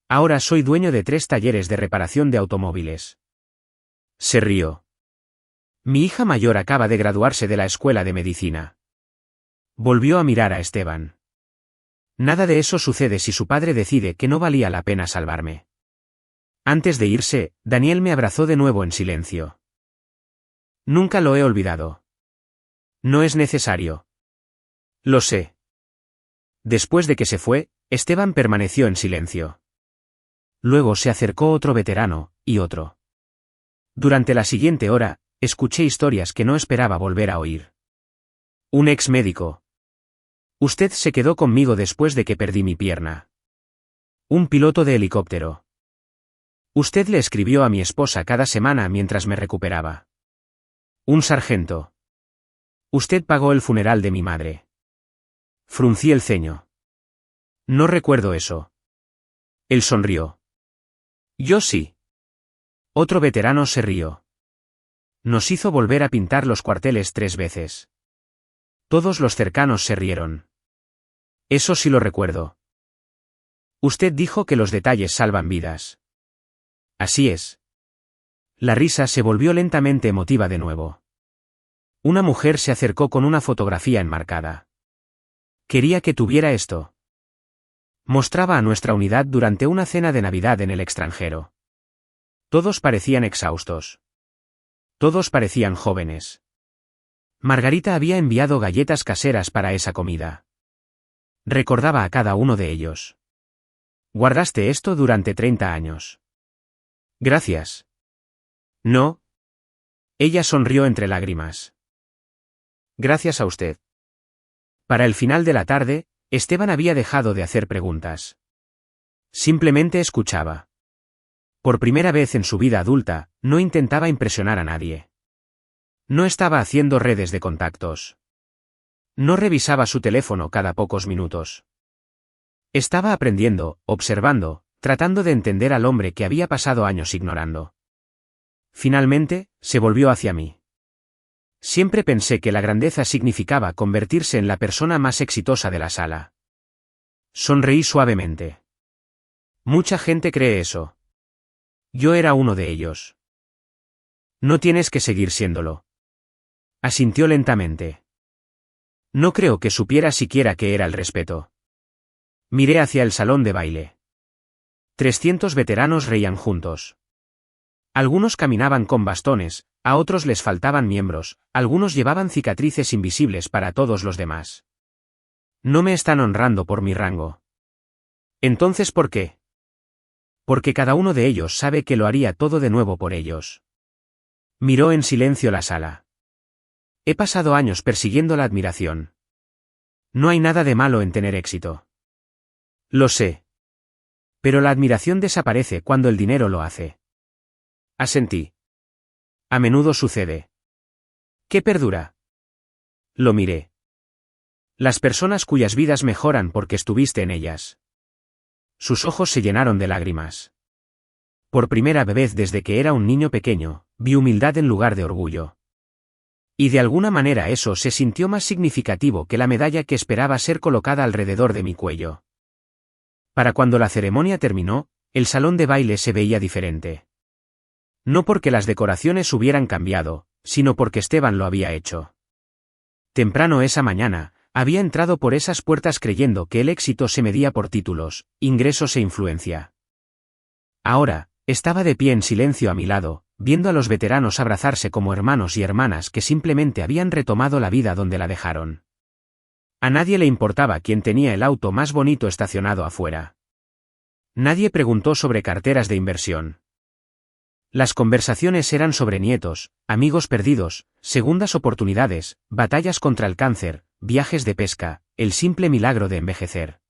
S1: Ahora soy dueño de 3 talleres de reparación de automóviles. Se rió. Mi hija mayor acaba de graduarse de la escuela de medicina. Volvió a mirar a Esteban. Nada de eso sucede si su padre decide que no valía la pena salvarme. Antes de irse, Daniel me abrazó de nuevo en silencio. Nunca lo he olvidado. No es necesario. Lo sé. Después de que se fue, Esteban permaneció en silencio. Luego se acercó otro veterano, y otro. Durante la siguiente hora, escuché historias que no esperaba volver a oír. Un ex médico. Usted se quedó conmigo después de que perdí mi pierna. Un piloto de helicóptero. Usted le escribió a mi esposa cada semana mientras me recuperaba. Un sargento. Usted pagó el funeral de mi madre. Fruncí el ceño. No recuerdo eso. Él sonrió. Yo sí. Otro veterano se rió. Nos hizo volver a pintar los cuarteles 3 veces. Todos los cercanos se rieron. Eso sí lo recuerdo. Usted dijo que los detalles salvan vidas. Así es. La risa se volvió lentamente emotiva de nuevo. Una mujer se acercó con una fotografía enmarcada. Quería que tuviera esto. Mostraba a nuestra unidad durante una cena de Navidad en el extranjero. Todos parecían exhaustos. Todos parecían jóvenes. Margarita había enviado galletas caseras para esa comida. Recordaba a cada uno de ellos. Guardaste esto durante 30 años. Gracias. No. Ella sonrió entre lágrimas. Gracias a usted. Para el final de la tarde, Esteban había dejado de hacer preguntas. Simplemente escuchaba. Por primera vez en su vida adulta, no intentaba impresionar a nadie. No estaba haciendo redes de contactos. No revisaba su teléfono cada pocos minutos. Estaba aprendiendo, observando, tratando de entender al hombre que había pasado años ignorando. Finalmente, se volvió hacia mí. Siempre pensé que la grandeza significaba convertirse en la persona más exitosa de la sala. Sonreí suavemente. Mucha gente cree eso. Yo era uno de ellos. No tienes que seguir siéndolo. Asintió lentamente. No creo que supiera siquiera qué era el respeto. Miré hacia el salón de baile. 300 veteranos reían juntos. Algunos caminaban con bastones, a otros les faltaban miembros, algunos llevaban cicatrices invisibles para todos los demás. No me están honrando por mi rango. Entonces, ¿por qué? Porque cada uno de ellos sabe que lo haría todo de nuevo por ellos. Miró en silencio la sala. He pasado años persiguiendo la admiración. No hay nada de malo en tener éxito. Lo sé. Pero la admiración desaparece cuando el dinero lo hace. Asentí. A menudo sucede. ¿Qué perdura? Lo miré. Las personas cuyas vidas mejoran porque estuviste en ellas. Sus ojos se llenaron de lágrimas. Por primera vez desde que era un niño pequeño, vi humildad en lugar de orgullo. Y de alguna manera eso se sintió más significativo que la medalla que esperaba ser colocada alrededor de mi cuello. Para cuando la ceremonia terminó, el salón de baile se veía diferente. No porque las decoraciones hubieran cambiado, sino porque Esteban lo había hecho. Temprano esa mañana, había entrado por esas puertas creyendo que el éxito se medía por títulos, ingresos e influencia. Ahora, estaba de pie en silencio a mi lado, viendo a los veteranos abrazarse como hermanos y hermanas que simplemente habían retomado la vida donde la dejaron. A nadie le importaba quién tenía el auto más bonito estacionado afuera. Nadie preguntó sobre carteras de inversión. Las conversaciones eran sobre nietos, amigos perdidos, segundas oportunidades, batallas contra el cáncer, viajes de pesca, el simple milagro de envejecer.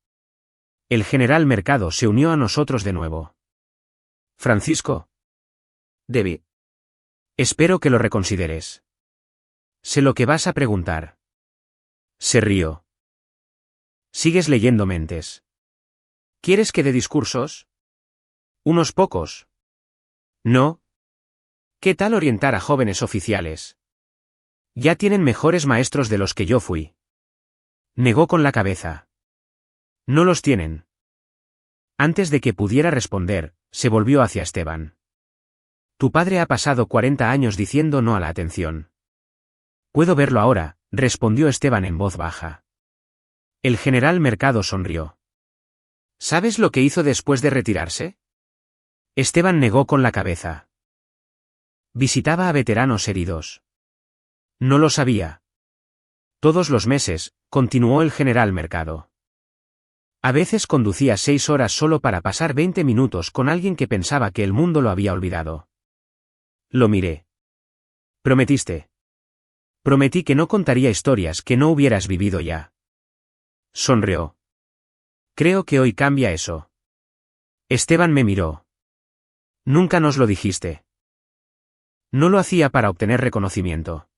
S1: El general Mercado se unió a nosotros de nuevo. Francisco. Debbie. Espero que lo reconsideres. Sé lo que vas a preguntar. Se rió. ¿Sigues leyendo mentes? ¿Quieres que dé discursos? Unos pocos. No. ¿Qué tal orientar a jóvenes oficiales? Ya tienen mejores maestros de los que yo fui. Negó con la cabeza. No los tienen. Antes de que pudiera responder, se volvió hacia Esteban. Tu padre ha pasado 40 años diciendo no a la atención. Puedo verlo ahora, respondió Esteban en voz baja. El general Mercado sonrió. ¿Sabes lo que hizo después de retirarse? Esteban negó con la cabeza. Visitaba a veteranos heridos. No lo sabía. Todos los meses, continuó el general Mercado. A veces conducía 6 horas solo para pasar 20 minutos con alguien que pensaba que el mundo lo había olvidado. Lo miré. Prometiste. Prometí que no contaría historias que no hubieras vivido ya. Sonrió. Creo que hoy cambia eso. Esteban me miró. Nunca nos lo dijiste. No lo hacía para obtener reconocimiento.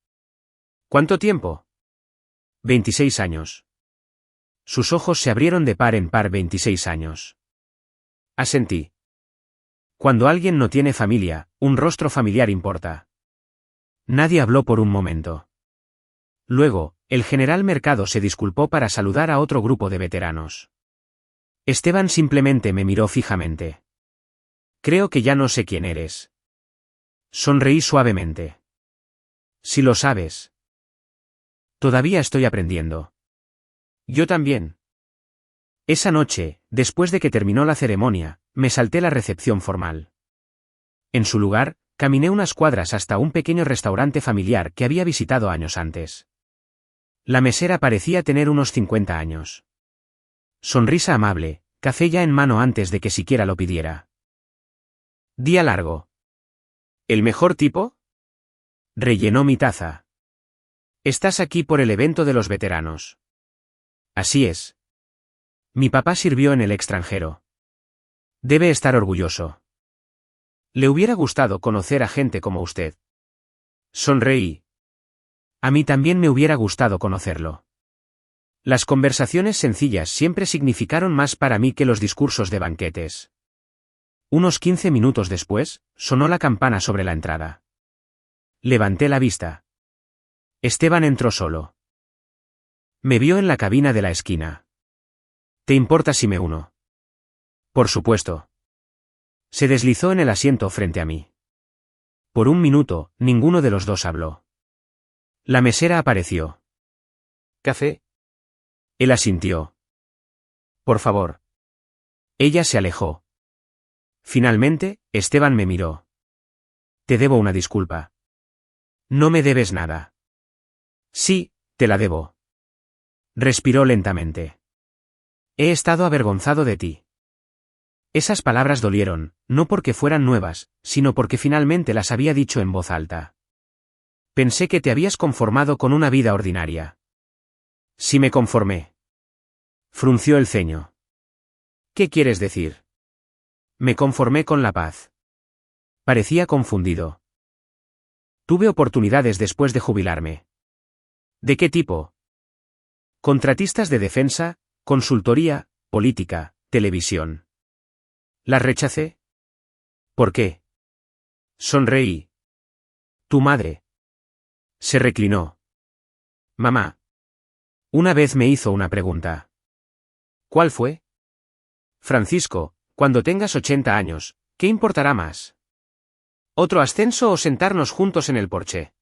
S1: ¿Cuánto tiempo? 26 años. Sus ojos se abrieron de par en par. 26 años. Asentí. Cuando alguien no tiene familia, un rostro familiar importa. Nadie habló por un momento. Luego, el general Mercado se disculpó para saludar a otro grupo de veteranos. Esteban simplemente me miró fijamente. Creo que ya no sé quién eres. Sonreí suavemente. Si lo sabes. Todavía estoy aprendiendo. Yo también. Esa noche, después de que terminó la ceremonia, me salté la recepción formal. En su lugar, caminé unas cuadras hasta un pequeño restaurante familiar que había visitado años antes. La mesera parecía tener unos 50 años. Sonrisa amable, café ya en mano antes de que siquiera lo pidiera. Día largo. ¿El mejor tipo? Rellenó mi taza. Estás aquí por el evento de los veteranos. Así es. Mi papá sirvió en el extranjero. Debe estar orgulloso. Le hubiera gustado conocer a gente como usted. Sonreí. A mí también me hubiera gustado conocerlo. Las conversaciones sencillas siempre significaron más para mí que los discursos de banquetes. Unos 15 minutos después, sonó la campana sobre la entrada. Levanté la vista. Esteban entró solo. Me vio en la cabina de la esquina. ¿Te importa si me uno? Por supuesto. Se deslizó en el asiento frente a mí. Por un minuto, ninguno de los dos habló. La mesera apareció. ¿Café? Él asintió. Por favor. Ella se alejó. Finalmente, Esteban me miró. Te debo una disculpa. No me debes nada. Sí, te la debo. Respiró lentamente. He estado avergonzado de ti. Esas palabras dolieron, no porque fueran nuevas, sino porque finalmente las había dicho en voz alta. Pensé que te habías conformado con una vida ordinaria. Sí me conformé. Frunció el ceño. ¿Qué quieres decir? Me conformé con la paz. Parecía confundido. Tuve oportunidades después de jubilarme. ¿De qué tipo? Contratistas de defensa, consultoría, política, televisión. ¿Las rechacé? ¿Por qué? Sonreí. Tu madre. Se reclinó. Mamá. Una vez me hizo una pregunta. ¿Cuál fue? Francisco, cuando tengas 80 años, ¿qué importará más? ¿Otro ascenso o sentarnos juntos en el porche?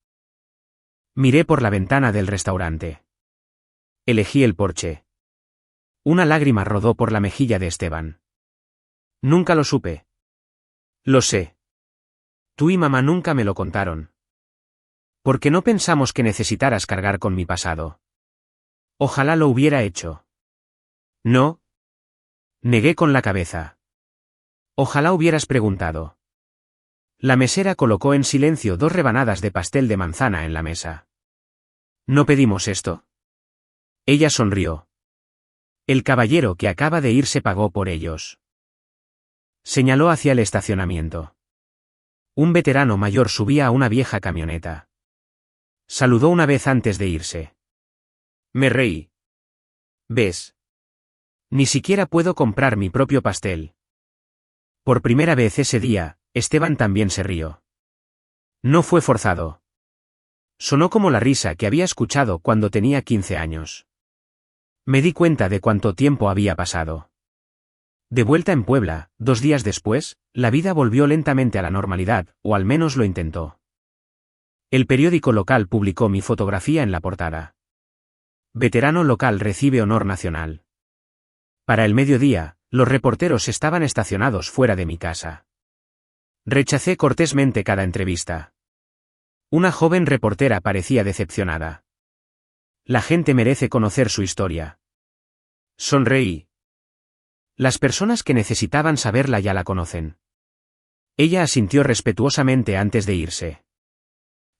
S1: Miré por la ventana del restaurante. Elegí el porche. Una lágrima rodó por la mejilla de Esteban. Nunca lo supe. Lo sé. Tú y mamá nunca me lo contaron. Porque no pensamos que necesitaras cargar con mi pasado. Ojalá lo hubiera hecho. No. Negué con la cabeza. Ojalá hubieras preguntado. La mesera colocó en silencio 2 rebanadas de pastel de manzana en la mesa. ¿No pedimos esto? Ella sonrió. El caballero que acaba de irse pagó por ellos. Señaló hacia el estacionamiento. Un veterano mayor subía a una vieja camioneta. Saludó una vez antes de irse. Me reí. ¿Ves? Ni siquiera puedo comprar mi propio pastel. Por primera vez ese día, Esteban también se rió. No fue forzado. Sonó como la risa que había escuchado cuando tenía 15 años. Me di cuenta de cuánto tiempo había pasado. De vuelta en Puebla, 2 días después, la vida volvió lentamente a la normalidad, o al menos lo intentó. El periódico local publicó mi fotografía en la portada. Veterano local recibe honor nacional. Para el mediodía, los reporteros estaban estacionados fuera de mi casa. Rechacé cortésmente cada entrevista. Una joven reportera parecía decepcionada. La gente merece conocer su historia. Sonreí. Las personas que necesitaban saberla ya la conocen. Ella asintió respetuosamente antes de irse.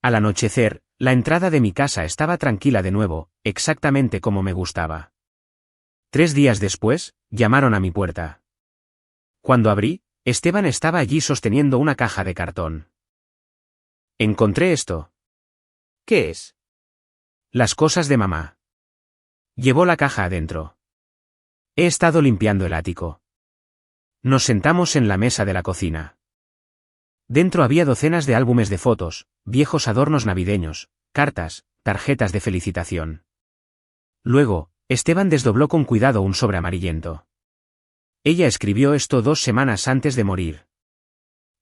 S1: Al anochecer, la entrada de mi casa estaba tranquila de nuevo, exactamente como me gustaba. 3 días después, llamaron a mi puerta. Cuando abrí, Esteban estaba allí sosteniendo una caja de cartón. Encontré esto. ¿Qué es? Las cosas de mamá. Llevó la caja adentro. He estado limpiando el ático. Nos sentamos en la mesa de la cocina. Dentro había docenas de álbumes de fotos, viejos adornos navideños, cartas, tarjetas de felicitación. Luego, Esteban desdobló con cuidado un sobre amarillento. Ella escribió esto 2 semanas antes de morir.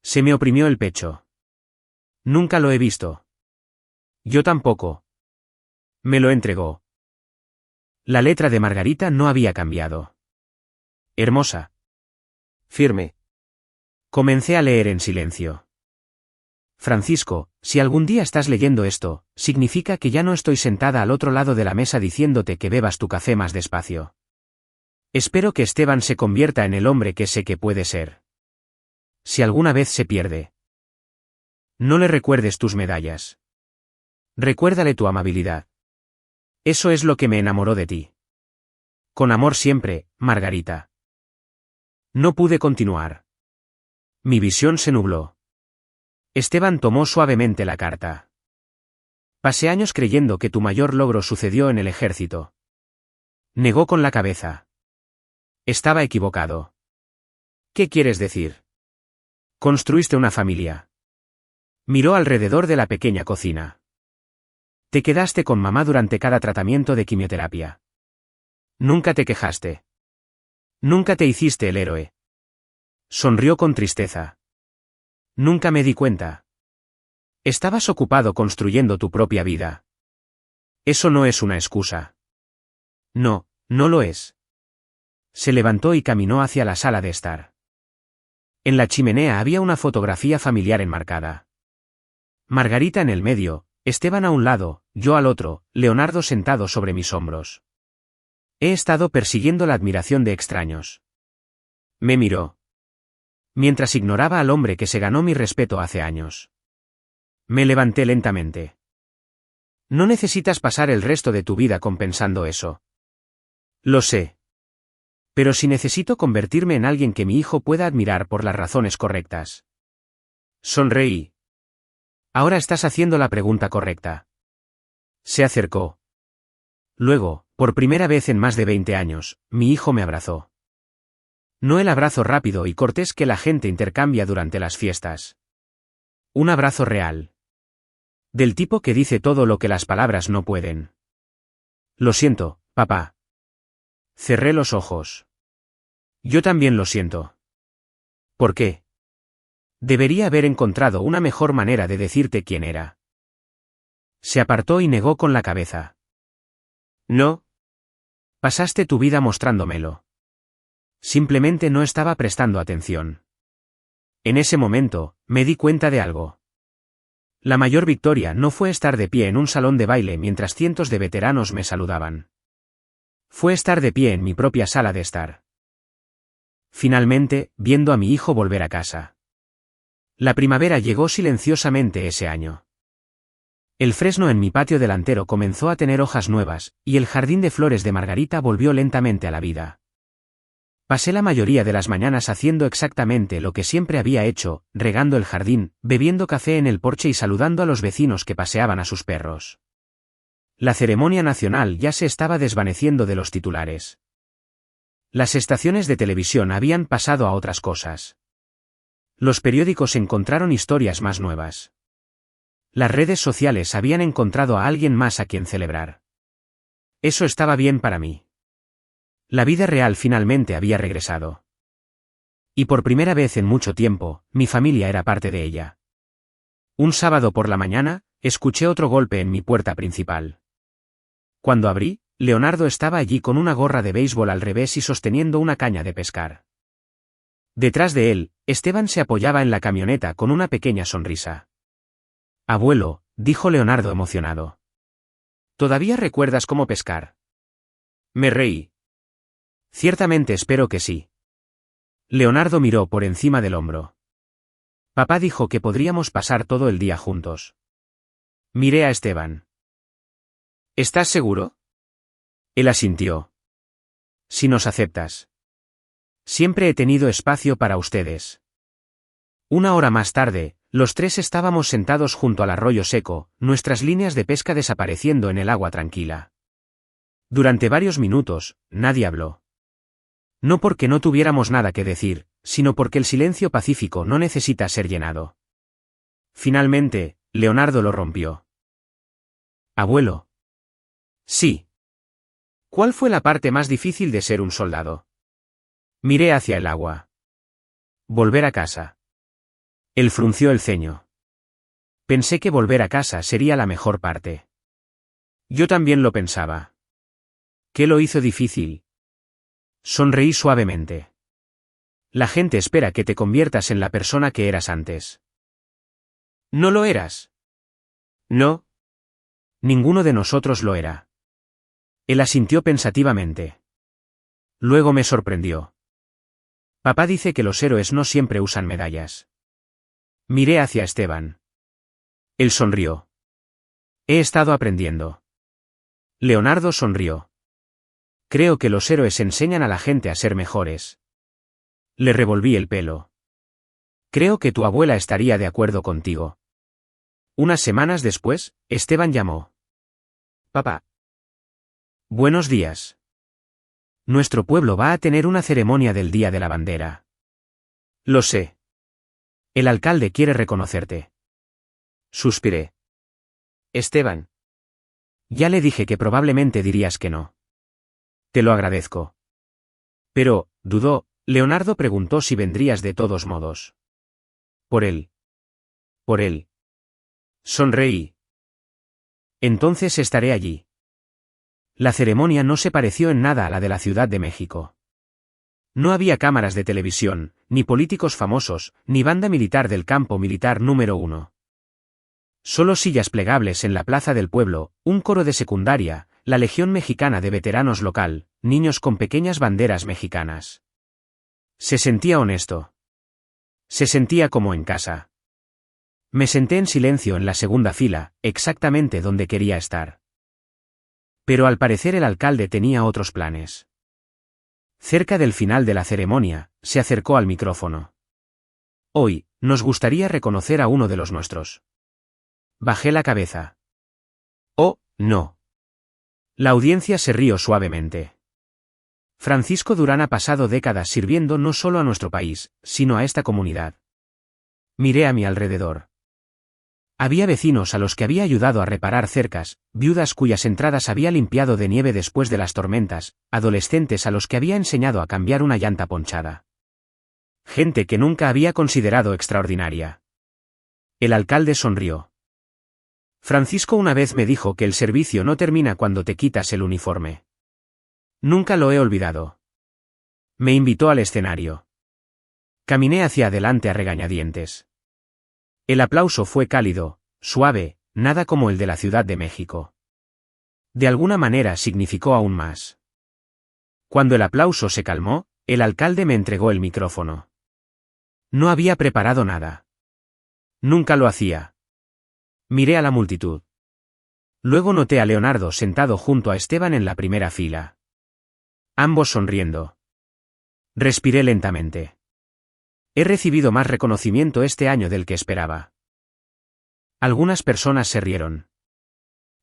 S1: Se me oprimió el pecho. Nunca lo he visto. Yo tampoco. Me lo entregó. La letra de Margarita no había cambiado. Hermosa. Firme. Comencé a leer en silencio. Francisco, si algún día estás leyendo esto, significa que ya no estoy sentada al otro lado de la mesa diciéndote que bebas tu café más despacio. Espero que Esteban se convierta en el hombre que sé que puede ser. Si alguna vez se pierde, no le recuerdes tus medallas. Recuérdale tu amabilidad. Eso es lo que me enamoró de ti. Con amor siempre, Margarita. No pude continuar. Mi visión se nubló. Esteban tomó suavemente la carta. Pasé años creyendo que tu mayor logro sucedió en el ejército. Negó con la cabeza. Estaba equivocado. ¿Qué quieres decir? Construiste una familia. Miró alrededor de la pequeña cocina. Te quedaste con mamá durante cada tratamiento de quimioterapia. Nunca te quejaste. Nunca te hiciste el héroe. Sonrió con tristeza. Nunca me di cuenta. Estabas ocupado construyendo tu propia vida. Eso no es una excusa. No, no lo es. Se levantó y caminó hacia la sala de estar. En la chimenea había una fotografía familiar enmarcada. Margarita en el medio, Esteban a un lado, yo al otro, Leonardo sentado sobre mis hombros. He estado persiguiendo la admiración de extraños. Me miró. Mientras ignoraba al hombre que se ganó mi respeto hace años. Me levanté lentamente. No necesitas pasar el resto de tu vida compensando eso. Lo sé. Pero si necesito convertirme en alguien que mi hijo pueda admirar por las razones correctas. Sonreí. Ahora estás haciendo la pregunta correcta. Se acercó. Luego, por primera vez en más de 20 años, mi hijo me abrazó. No el abrazo rápido y cortés que la gente intercambia durante las fiestas. Un abrazo real. Del tipo que dice todo lo que las palabras no pueden. Lo siento, papá. Cerré los ojos. Yo también lo siento. ¿Por qué? Debería haber encontrado una mejor manera de decirte quién era. Se apartó y negó con la cabeza. No. Pasaste tu vida mostrándomelo. Simplemente no estaba prestando atención. En ese momento, me di cuenta de algo. La mayor victoria no fue estar de pie en un salón de baile mientras cientos de veteranos me saludaban. Fue estar de pie en mi propia sala de estar. Finalmente, viendo a mi hijo volver a casa. La primavera llegó silenciosamente ese año. El fresno en mi patio delantero comenzó a tener hojas nuevas, y el jardín de flores de Margarita volvió lentamente a la vida. Pasé la mayoría de las mañanas haciendo exactamente lo que siempre había hecho, regando el jardín, bebiendo café en el porche y saludando a los vecinos que paseaban a sus perros. La ceremonia nacional ya se estaba desvaneciendo de los titulares. Las estaciones de televisión habían pasado a otras cosas. Los periódicos encontraron historias más nuevas. Las redes sociales habían encontrado a alguien más a quien celebrar. Eso estaba bien para mí. La vida real finalmente había regresado. Y por primera vez en mucho tiempo, mi familia era parte de ella. Un sábado por la mañana, escuché otro golpe en mi puerta principal. Cuando abrí, Leonardo estaba allí con una gorra de béisbol al revés y sosteniendo una caña de pescar. Detrás de él, Esteban se apoyaba en la camioneta con una pequeña sonrisa. Abuelo, dijo Leonardo emocionado. ¿Todavía recuerdas cómo pescar? Me reí. Ciertamente espero que sí. Leonardo miró por encima del hombro. Papá dijo que podríamos pasar todo el día juntos. Miré a Esteban. ¿Estás seguro? Él asintió. Si nos aceptas. Siempre he tenido espacio para ustedes. Una hora más tarde, los tres estábamos sentados junto al arroyo seco, nuestras líneas de pesca desapareciendo en el agua tranquila. Durante varios minutos, nadie habló. No porque no tuviéramos nada que decir, sino porque el silencio pacífico no necesita ser llenado. Finalmente, Leonardo lo rompió. Abuelo. Sí. ¿Cuál fue la parte más difícil de ser un soldado? Miré hacia el agua. Volver a casa. Él frunció el ceño. Pensé que volver a casa sería la mejor parte. Yo también lo pensaba. ¿Qué lo hizo difícil? Sonreí suavemente. La gente espera que te conviertas en la persona que eras antes. ¿No lo eras? No. Ninguno de nosotros lo era. Él asintió pensativamente. Luego me sorprendió. Papá dice que los héroes no siempre usan medallas. Miré hacia Esteban. Él sonrió. He estado aprendiendo. Leonardo sonrió. Creo que los héroes enseñan a la gente a ser mejores. Le revolví el pelo. Creo que tu abuela estaría de acuerdo contigo. Unas semanas después, Esteban llamó. Papá. Buenos días. Nuestro pueblo va a tener una ceremonia del Día de la Bandera. Lo sé. El alcalde quiere reconocerte. Suspiré. Esteban. Ya le dije que probablemente dirías que no. Te lo agradezco. Pero, dudó, Leonardo preguntó si vendrías de todos modos. Por él. Por él. Sonreí. Entonces estaré allí. La ceremonia no se pareció en nada a la de la Ciudad de México. No había cámaras de televisión, ni políticos famosos, ni banda militar del campo militar número 1. Solo sillas plegables en la plaza del pueblo, un coro de secundaria, la Legión Mexicana de Veteranos local, niños con pequeñas banderas mexicanas. Se sentía honesto. Se sentía como en casa. Me senté en silencio en la segunda fila, exactamente donde quería estar. Pero al parecer el alcalde tenía otros planes. Cerca del final de la ceremonia, se acercó al micrófono. Hoy, nos gustaría reconocer a uno de los nuestros. Bajé la cabeza. Oh, no. La audiencia se rió suavemente. Francisco Durán ha pasado décadas sirviendo no solo a nuestro país, sino a esta comunidad. Miré a mi alrededor. Había vecinos a los que había ayudado a reparar cercas, viudas cuyas entradas había limpiado de nieve después de las tormentas, adolescentes a los que había enseñado a cambiar una llanta ponchada. Gente que nunca había considerado extraordinaria. El alcalde sonrió. Francisco una vez me dijo que el servicio no termina cuando te quitas el uniforme. Nunca lo he olvidado. Me invitó al escenario. Caminé hacia adelante a regañadientes. El aplauso fue cálido, suave, nada como el de la Ciudad de México. De alguna manera significó aún más. Cuando el aplauso se calmó, el alcalde me entregó el micrófono. No había preparado nada. Nunca lo hacía. Miré a la multitud. Luego noté a Leonardo sentado junto a Esteban en la primera fila. Ambos sonriendo. Respiré lentamente. He recibido más reconocimiento este año del que esperaba. Algunas personas se rieron.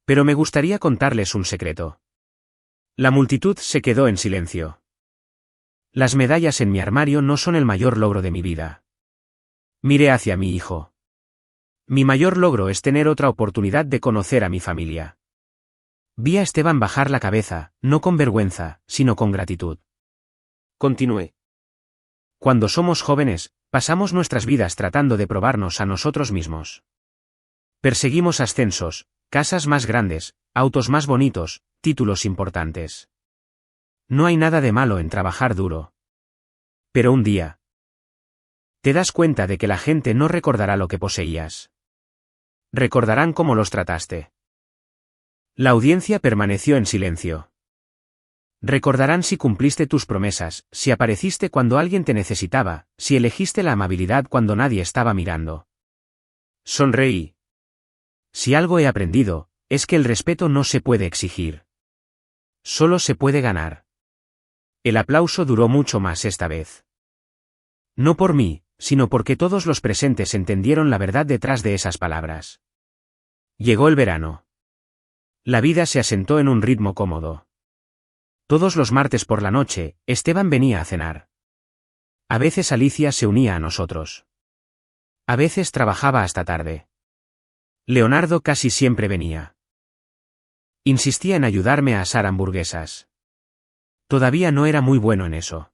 S1: Pero me gustaría contarles un secreto. La multitud se quedó en silencio. Las medallas en mi armario no son el mayor logro de mi vida. Miré hacia mi hijo. Mi mayor logro es tener otra oportunidad de conocer a mi familia. Vi a Esteban bajar la cabeza, no con vergüenza, sino con gratitud. Continué. Cuando somos jóvenes, pasamos nuestras vidas tratando de probarnos a nosotros mismos. Perseguimos ascensos, casas más grandes, autos más bonitos, títulos importantes. No hay nada de malo en trabajar duro. Pero un día, te das cuenta de que la gente no recordará lo que poseías. Recordarán cómo los trataste. La audiencia permaneció en silencio. Recordarán si cumpliste tus promesas, si apareciste cuando alguien te necesitaba, si elegiste la amabilidad cuando nadie estaba mirando. Sonreí. Si algo he aprendido, es que el respeto no se puede exigir. Solo se puede ganar. El aplauso duró mucho más esta vez. No por mí, sino porque todos los presentes entendieron la verdad detrás de esas palabras. Llegó el verano. La vida se asentó en un ritmo cómodo. Todos los martes por la noche, Esteban venía a cenar. A veces Alicia se unía a nosotros. A veces trabajaba hasta tarde. Leonardo casi siempre venía. Insistía en ayudarme a asar hamburguesas. Todavía no era muy bueno en eso.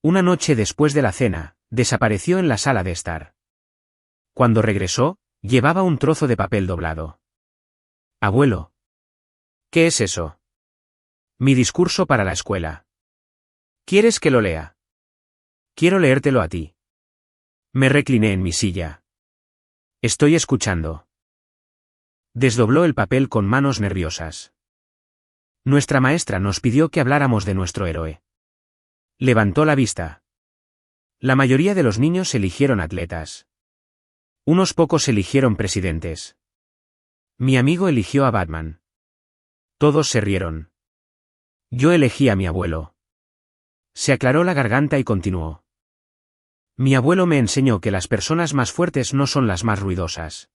S1: Una noche después de la cena, desapareció en la sala de estar. Cuando regresó, llevaba un trozo de papel doblado. Abuelo. ¿Qué es eso? Mi discurso para la escuela. ¿Quieres que lo lea? Quiero leértelo a ti. Me recliné en mi silla. Estoy escuchando. Desdobló el papel con manos nerviosas. Nuestra maestra nos pidió que habláramos de nuestro héroe. Levantó la vista. La mayoría de los niños eligieron atletas. Unos pocos eligieron presidentes. Mi amigo eligió a Batman. Todos se rieron. Yo elegí a mi abuelo. Se aclaró la garganta y continuó. Mi abuelo me enseñó que las personas más fuertes no son las más ruidosas.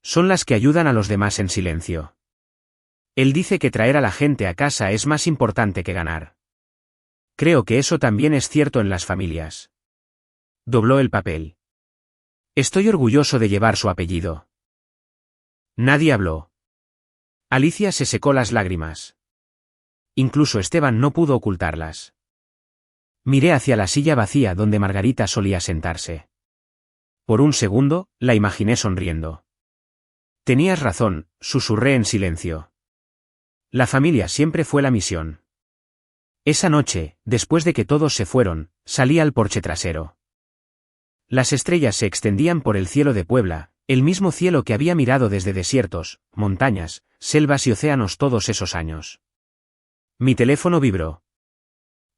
S1: Son las que ayudan a los demás en silencio. Él dice que traer a la gente a casa es más importante que ganar. Creo que eso también es cierto en las familias. Dobló el papel. Estoy orgulloso de llevar su apellido. Nadie habló. Alicia se secó las lágrimas. Incluso Esteban no pudo ocultarlas. Miré hacia la silla vacía donde Margarita solía sentarse. Por un segundo, la imaginé sonriendo. Tenías razón, susurré en silencio. La familia siempre fue la misión. Esa noche, después de que todos se fueron, salí al porche trasero. Las estrellas se extendían por el cielo de Puebla, el mismo cielo que había mirado desde desiertos, montañas, selvas y océanos todos esos años. Mi teléfono vibró.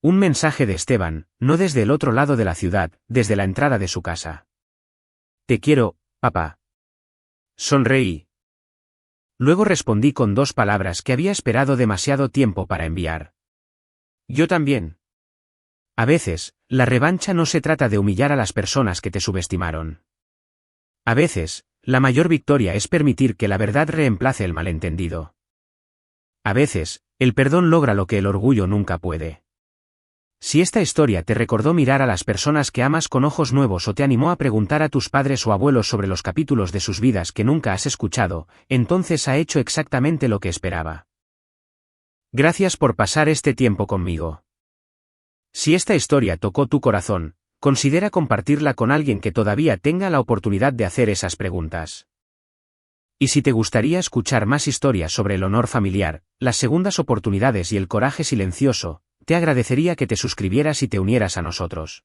S1: Un mensaje de Esteban, no desde el otro lado de la ciudad, desde la entrada de su casa. Te quiero, papá. Sonreí. Luego respondí con 2 palabras que había esperado demasiado tiempo para enviar. Yo también. A veces, la revancha no se trata de humillar a las personas que te subestimaron. A veces, la mayor victoria es permitir que la verdad reemplace el malentendido. A veces, el perdón logra lo que el orgullo nunca puede. Si esta historia te recordó mirar a las personas que amas con ojos nuevos o te animó a preguntar a tus padres o abuelos sobre los capítulos de sus vidas que nunca has escuchado, entonces ha hecho exactamente lo que esperaba. Gracias por pasar este tiempo conmigo. Si esta historia tocó tu corazón, considera compartirla con alguien que todavía tenga la oportunidad de hacer esas preguntas. Y si te gustaría escuchar más historias sobre el honor familiar, las segundas oportunidades y el coraje silencioso, te agradecería que te suscribieras y te unieras a nosotros.